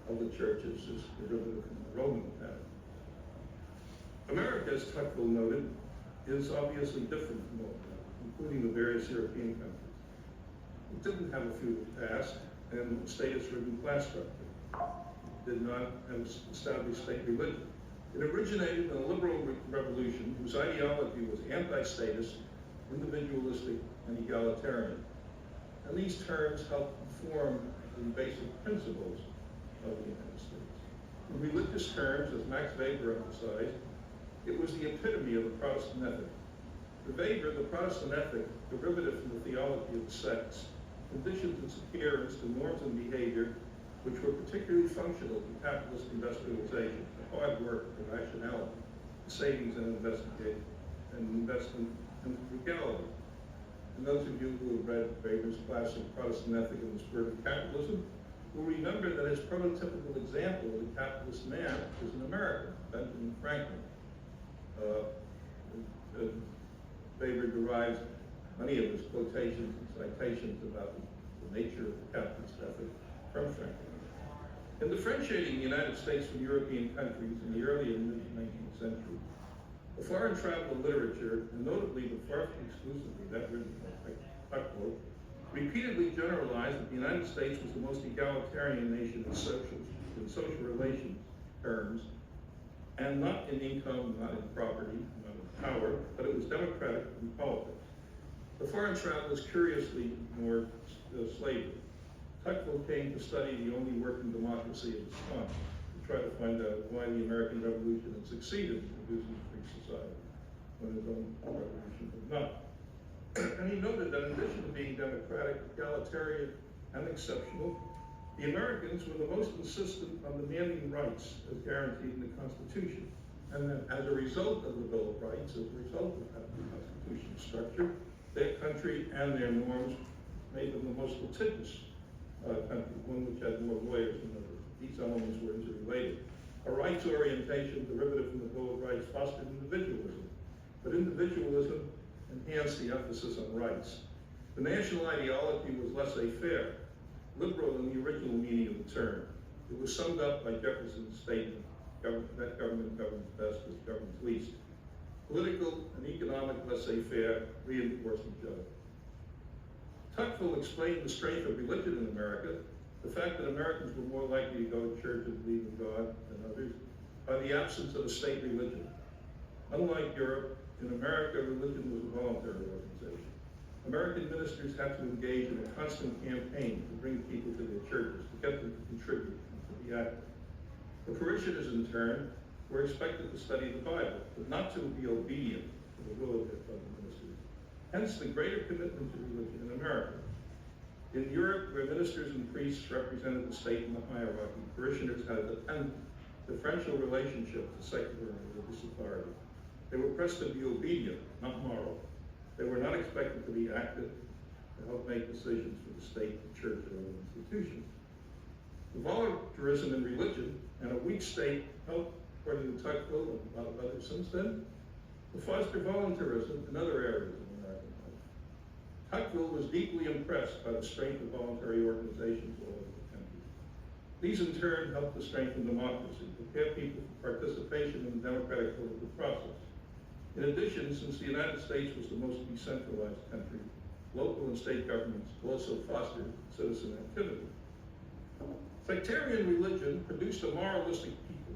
of the churches is derivative from the Roman pattern. America, as Tuckville noted, is obviously different from all of that, including the various European countries. It didn't have a feudal past and status-ridden class structure. It did not have established state religion. It originated in a liberal revolution whose ideology was anti-statist, individualistic, and egalitarian. And these terms help inform the basic principles of the United States. In religious terms, as Max Weber emphasized, it was the epitome of the Protestant ethic. For Weber, the Protestant ethic, derivative from the theology of the sects, conditions its adherence to norms and behavior which were particularly functional to capitalist industrialization, to hard work, to rationality, to savings and investment and frugality. And those of you who have read Weber's classic Protestant Ethic and the Spirit of Capitalism will remember that his prototypical example of a capitalist man is an American, Benjamin Franklin. Weber derives many of his quotations and citations about the nature of the capitalist ethic from Franklin. In differentiating the United States from European countries in the early and mid-19th century, the foreign travel literature, and notably but far from exclusively that written by Tocqueville, repeatedly generalized that the United States was the most egalitarian nation in social relations terms, and not in income, not in property, not in power, but it was democratic in politics. The foreign travelers curiously ignored slavery. Tocqueville came to study the only working democracy of his time, to try to find out why the American Revolution had succeeded in producing a free society, when his own revolution had not. And he noted that in addition to being democratic, egalitarian, and exceptional, the Americans were the most insistent on demanding rights as guaranteed in the Constitution. And that as a result of the Bill of Rights, as a result of that constitutional structure, their country and their norms made them the most litigious country, one which had more lawyers than others. These elements were interrelated. A rights orientation derivative from the Bill of Rights fostered individualism, but individualism enhanced the emphasis on rights. The national ideology was laissez-faire, liberal in the original meaning of the term. It was summed up by Jefferson's statement, that government governs best as governs least. Political and economic laissez-faire reinforced each other. Tocqueville explained the strength of religion in America, the fact that Americans were more likely to go to church and believe in God than others, by the absence of a state religion. Unlike Europe, in America, religion was a voluntary organization. American ministers had to engage in a constant campaign to bring people to their churches, to get them to contribute and to be active. The parishioners, in turn, were expected to study the Bible, but not to be obedient to the will of the ministers. Hence, the greater commitment to religion in America. In Europe, where ministers and priests represented the state in the hierarchy, parishioners had a dependent, differential relationship to secular and religious authority. They were pressed to be obedient, not moral. They were not expected to be active, to help make decisions for the state, the church, or other institutions. The voluntarism in religion and a weak state helped, according to Tocqueville and a lot of others since then, to foster voluntarism in other areas of American life. Tocqueville was deeply impressed by the strength of voluntary organizations all over the country. These in turn helped to strengthen democracy, prepare people for participation in the democratic political process. In addition, since the United States was the most decentralized country, local and state governments also fostered citizen activity. Sectarian religion produced a moralistic people,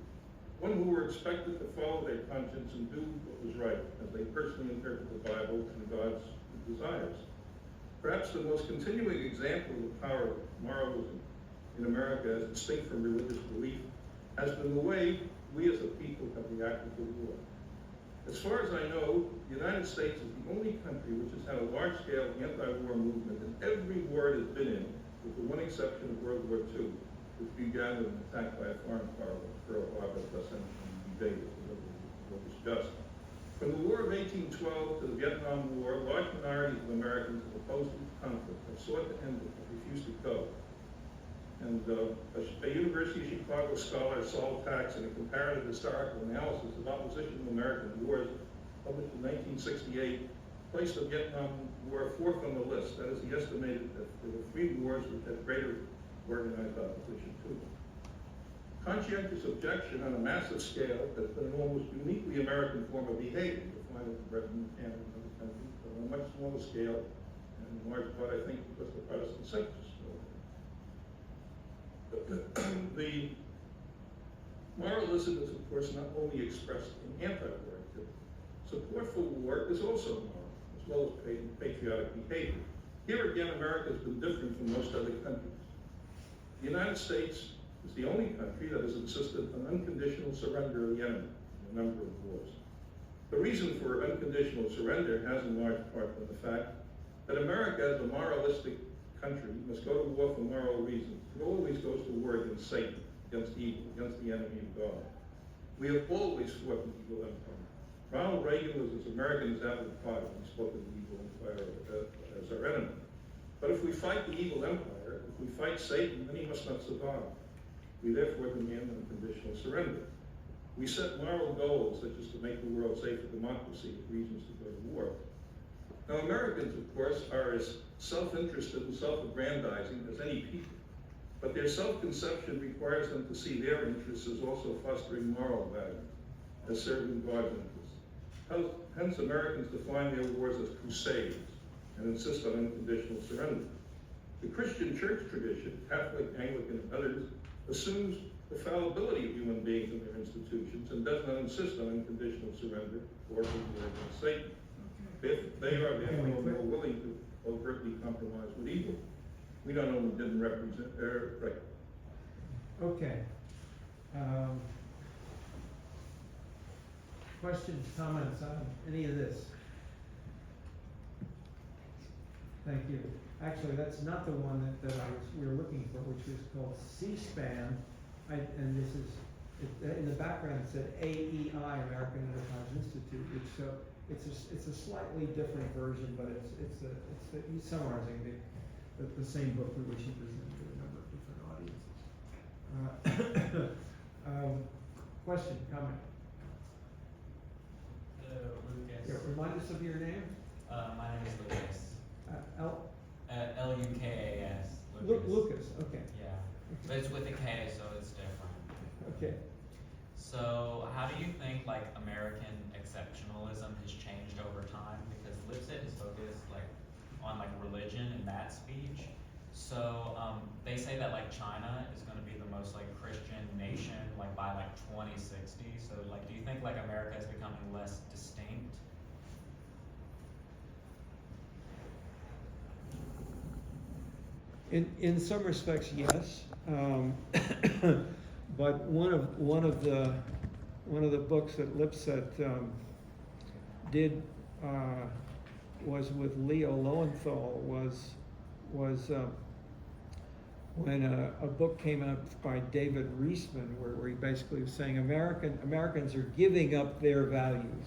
one who were expected to follow their conscience and do what was right, as they personally interpret the Bible and God's desires. Perhaps the most continuing example of the power of moralism in America, as distinct from religious belief, has been the way we as a people have reacted to war. As far as I know, the United States is the only country which has had a large-scale anti-war movement in every war it has been in, with the one exception of World War II, which began with an attack by a foreign power, Pearl Harbor, thus ending Davis, what was just. From the War of 1812 to the Vietnam War, large minorities of Americans have opposed the conflict, have sought to end it, have refused to go. And a University of Chicago scholar, Saul Tax, in a comparative historical analysis of opposition to American wars, published in 1968, placed the Vietnam War fourth on the list. That is, he estimated that there were 3 wars which had greater organized opposition to them. Conscientious objection on a massive scale has been an almost uniquely American form of behavior. You'll find it in Britain, Canada, and other countries, but on a much smaller scale, and in large part, I think, because the Protestant sectors. The moralism is, of course, not only expressed in anti-war activity. Support for war is also moral, as well as patriotic behavior. Here again, America has been different from most other countries. The United States is the only country that has insisted on unconditional surrender of the enemy in a number of wars. The reason for unconditional surrender has in large part been the fact that America, as a moralistic country, must go to war for moral reasons. It always goes to war against Satan, against evil, against the enemy of God. We have always fought the evil empire. Ronald Reagan was as American as apple pie when he spoke of the evil empire as our enemy. But if we fight the evil empire, if we fight Satan, then he must not survive. We therefore demand unconditional surrender. We set moral goals such as to make the world safe for democracy with reasons to go to war. Now Americans, of course, are as self-interested and self-aggrandizing as any people, but their self-conception requires them to see their interests as also fostering moral value, as serving God's interests. Hence Americans define their wars as crusades and insist on unconditional surrender. The Christian church tradition, Catholic, Anglican, and others, assumes the fallibility of human beings and their institutions and does not insist on unconditional surrender or war against Satan. They are therefore more willing to overtly compromise with evil. We not only didn't represent, right. Okay. Questions, comments on any of this? Thank you. Actually, that's not the one that we were looking for, which is called C-SPAN. And this is, in the background it said AEI, American Enterprise Institute, which it's a slightly different version, but he's summarizing the same book which he presented to a number of different audiences. Question, comment? Lucas. Yeah, remind us of your name. My name is Lucas. Lukas. Lucas, okay. Yeah, but it's with a K, so it's different. Okay. So, how do you think like American exceptionalism has changed over time? Because Lipset is focused like on like religion in that speech. So they say that like China is going to be the most like Christian nation like by like 2060. So like, do you think like America is becoming less distinct? In some respects, yes. But one of the books that Lipset did was with Leo Lowenthal was when a book came out by David Reisman where he basically was saying Americans are giving up their values.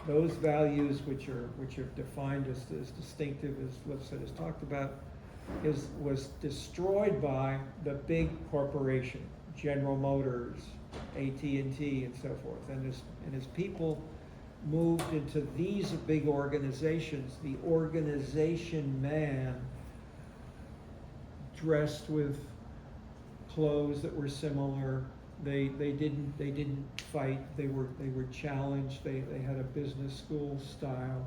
Those values which are defined as distinctive, as Lipset has talked about, was destroyed by the big corporation, General Motors, AT&T, and so forth. And as people moved into these big organizations, the organization man dressed with clothes that were similar. They didn't fight. They were challenged. They had a business school style,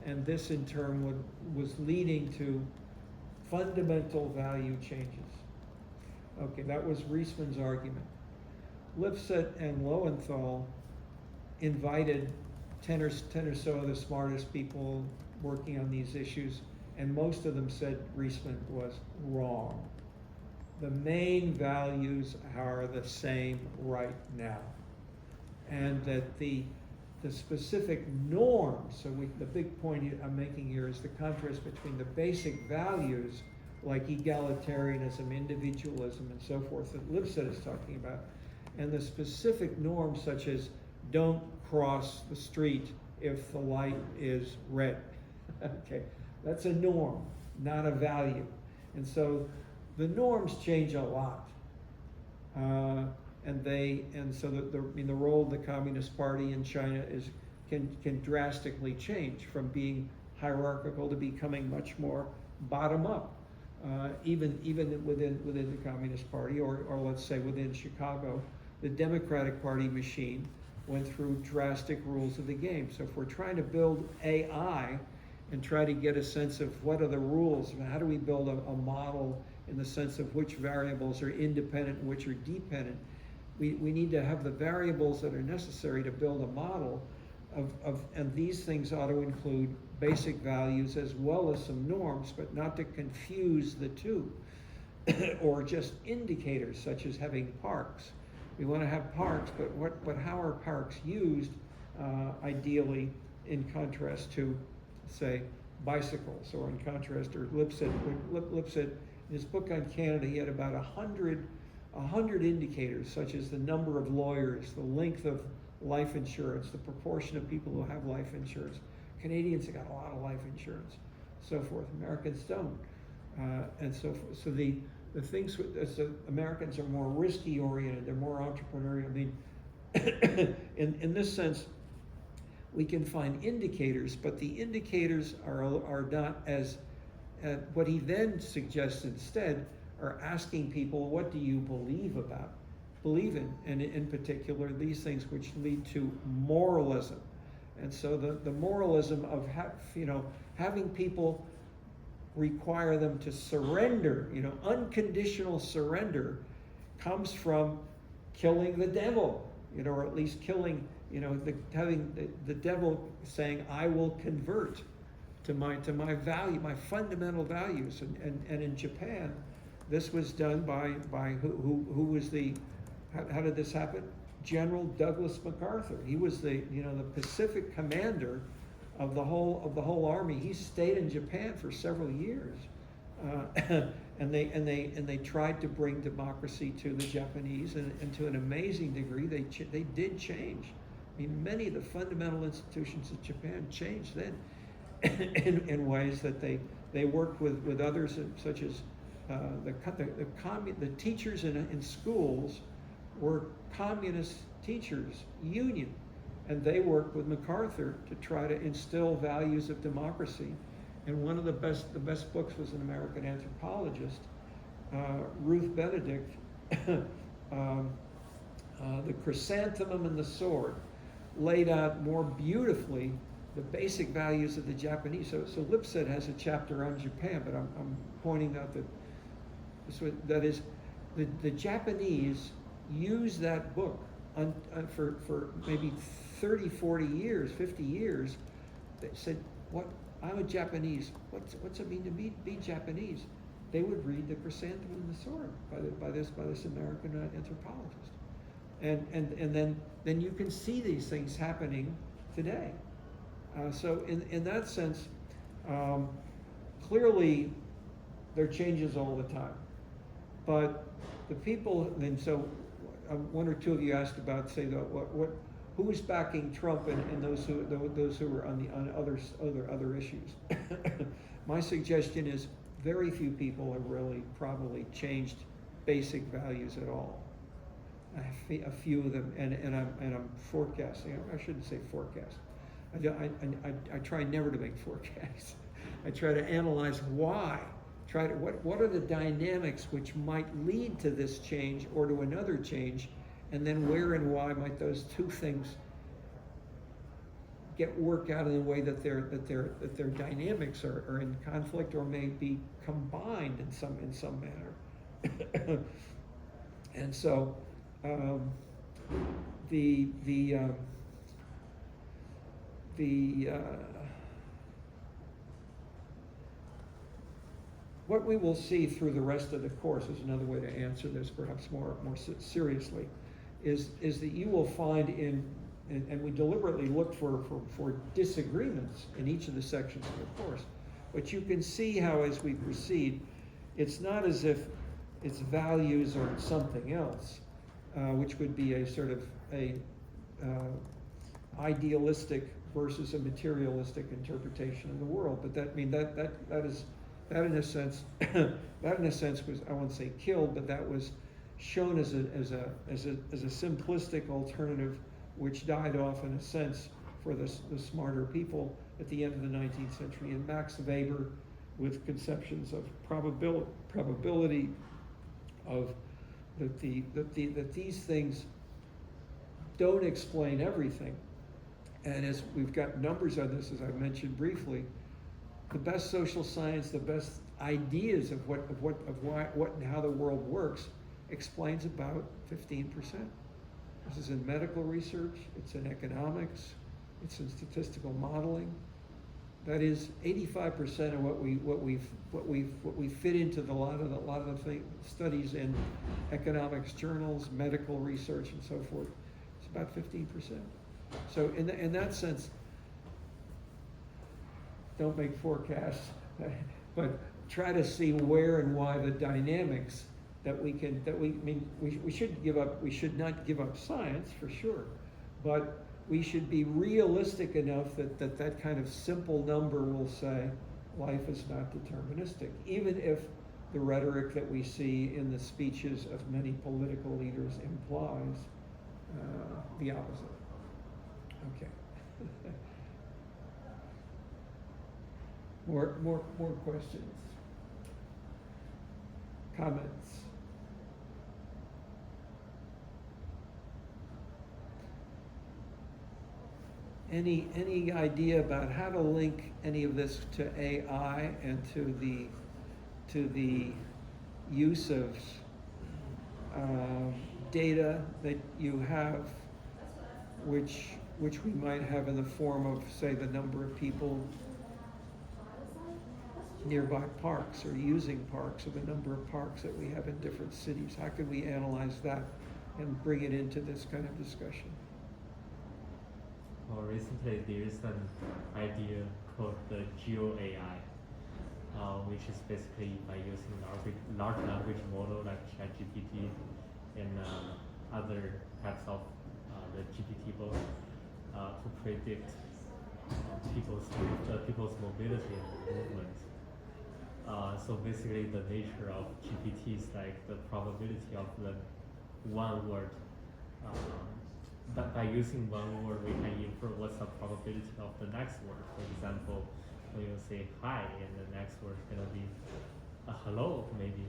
and this in turn was leading to fundamental value changes. Okay, that was Reisman's argument. Lipset and Lowenthal invited 10 or so of the smartest people working on these issues, and most of them said Reisman was wrong. The main values are the same right now, and that the specific norms, so the big point I'm making here is the contrast between the basic values like egalitarianism, individualism, and so forth that Lipset is talking about, and the specific norms such as don't cross the street if the light is red. Okay, that's a norm, not a value. And so the norms change a lot. And so the role of the Communist Party in China can drastically change from being hierarchical to becoming much more bottom up. Even within the Communist Party, or let's say within Chicago, the Democratic Party machine went through drastic rules of the game. So if we're trying to build AI and try to get a sense of what are the rules, how do we build a model in the sense of which variables are independent and which are dependent, we need to have the variables that are necessary to build a model and these things ought to include basic values as well as some norms, but not to confuse the two, or just indicators such as having parks. We want to have parks, but how are parks used, ideally, in contrast to, say, bicycles, or in contrast, or Lipset, in his book on Canada, he had about 100 indicators, such as the number of lawyers, the length of life insurance, the proportion of people who have life insurance. Canadians have got a lot of life insurance, so forth. Americans don't. And so the things so Americans are more risky oriented, they're more entrepreneurial. I mean, in this sense, we can find indicators, but the indicators are not as, what he then suggests instead are asking people, what do you believe in? And in particular, these things which lead to moralism. And so the moralism of having people require them to surrender, unconditional surrender comes from killing the devil, or at least killing, having the devil saying, I will convert to my value, my fundamental values. And in Japan, this was done by who was how did this happen? General Douglas MacArthur. He was the Pacific commander of the whole army. He stayed in Japan for several years, and they tried to bring democracy to the Japanese, and to an amazing degree they did change. I mean, many of the fundamental institutions of Japan changed then in ways that they worked with others, such as the teachers in schools were communist teachers union, and they worked with MacArthur to try to instill values of democracy. And one of the best books was an American anthropologist, Ruth Benedict, The Chrysanthemum and the Sword, laid out more beautifully the basic values of the Japanese. So Lipset has a chapter on Japan, but I'm pointing out that the Japanese used that book for maybe 30, 40 years, 50 years. They said, I'm a Japanese. What's it mean to be Japanese? They would read The Chrysanthemum and the Sword by this American anthropologist. And then you can see these things happening today. So in that sense, clearly there are changes all the time. But the people, and so one or two of you asked about, say, who is backing Trump and those who are on other issues. My suggestion is very few people have really probably changed basic values at all. A few of them, and I'm forecasting. I shouldn't say forecast. I try never to make forecasts. I try to analyze why. What are the dynamics which might lead to this change or to another change, and then where and why might those two things get worked out in a way that their dynamics are in conflict or may be combined in some manner. And so what we will see through the rest of the course is another way to answer this, perhaps more seriously, is that you will find and we deliberately look for disagreements in each of the sections of the course, but you can see how as we proceed, it's not as if its values are something else, which would be a sort of idealistic versus a materialistic interpretation of the world. But that in a sense was, I won't say killed, but that was shown as a simplistic alternative, which died off in a sense for the smarter people at the end of the 19th century. And Max Weber, with conceptions of probability, of that these things don't explain everything. And as we've got numbers on this, as I mentioned briefly, the best social science, the best ideas of what and how the world works explains about 15%. This is in medical research, it's in economics, it's in statistical modeling. That is 85% of what we fit into a lot of the studies in economics journals, medical research, and so forth. It's about 15%. So in that sense, don't make forecasts, but try to see where and why the dynamics we should not give up science for sure, But we should be realistic enough that kind of simple number will say life is not deterministic, even if the rhetoric that we see in the speeches of many political leaders implies the opposite. Okay. More questions? Comments? Any idea about how to link any of this to AI and to the use of data that you have, which we might have in the form of, say, the number of people nearby parks or using parks, or the number of parks that we have in different cities? How can we analyze that and bring it into this kind of discussion? Well, recently there is an idea called the GeoAI, which is basically by using large language model like ChatGPT and other types of the GPT bots to predict people's mobility and movement. So basically, the nature of GPT is like the probability of the one word. But by using one word, we can infer what's the probability of the next word. For example, when you say hi, and the next word is gonna be a hello, maybe.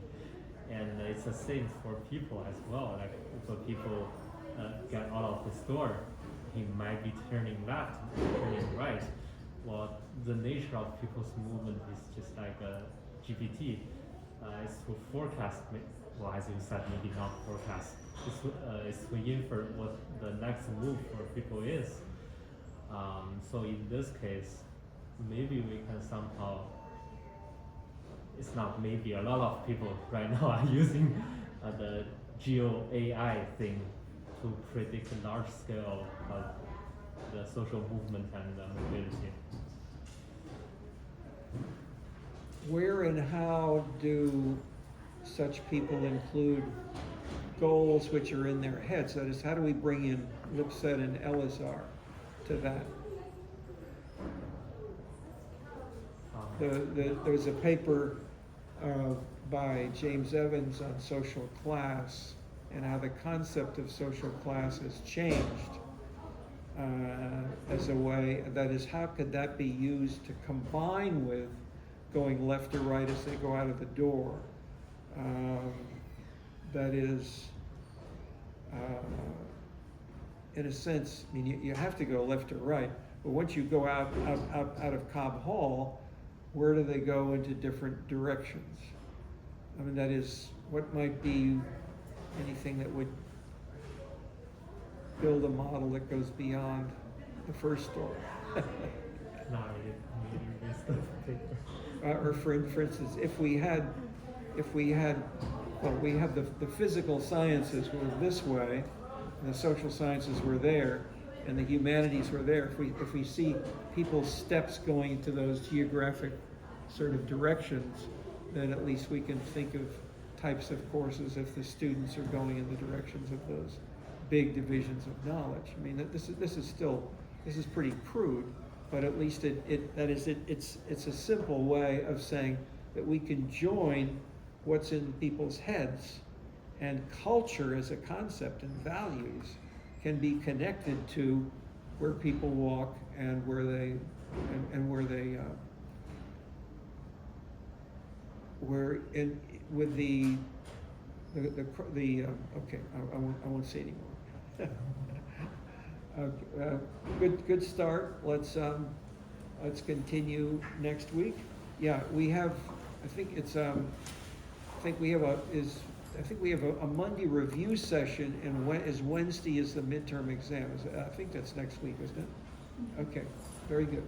And it's the same for people as well. Like when people get out of the store, he might be turning left, turning right. Well, the nature of people's movement is just like a GPT. It's to forecast. Well, as you said, maybe not forecast. It's to infer what the next move for people is. So in this case, maybe we can somehow, it's not maybe, a lot of people right now are using the GeoAI thing to predict a large scale of the social movement and mobility. Where and how do such people include goals which are in their heads? That is, how do we bring in Lipset and Elazar to that? There's a paper by James Evans on social class and how the concept of social class has changed as a way, that is, how could that be used to combine with going left or right as they go out of the door? That is, in a sense, I mean, you have to go left or right, but once you go out of Cobb Hall, where do they go into different directions? I mean, that is, what might be anything that would build a model that goes beyond the first door? Or for instance, if we had, well, we have the physical sciences were this way, and the social sciences were there, and the humanities were there. If we see people's steps going into those geographic sort of directions, then at least we can think of types of courses if the students are going in the directions of those big divisions of knowledge. I mean, this is pretty crude, but at least it's a simple way of saying that we can join what's in people's heads, and culture as a concept and values can be connected to where people walk and where they where in with the okay, I won't say anymore. Good start. Let's continue next week. Yeah, we have. I think we have a Monday review session, and Wednesday is the midterm exam. I think that's next week, isn't it? Okay, very good.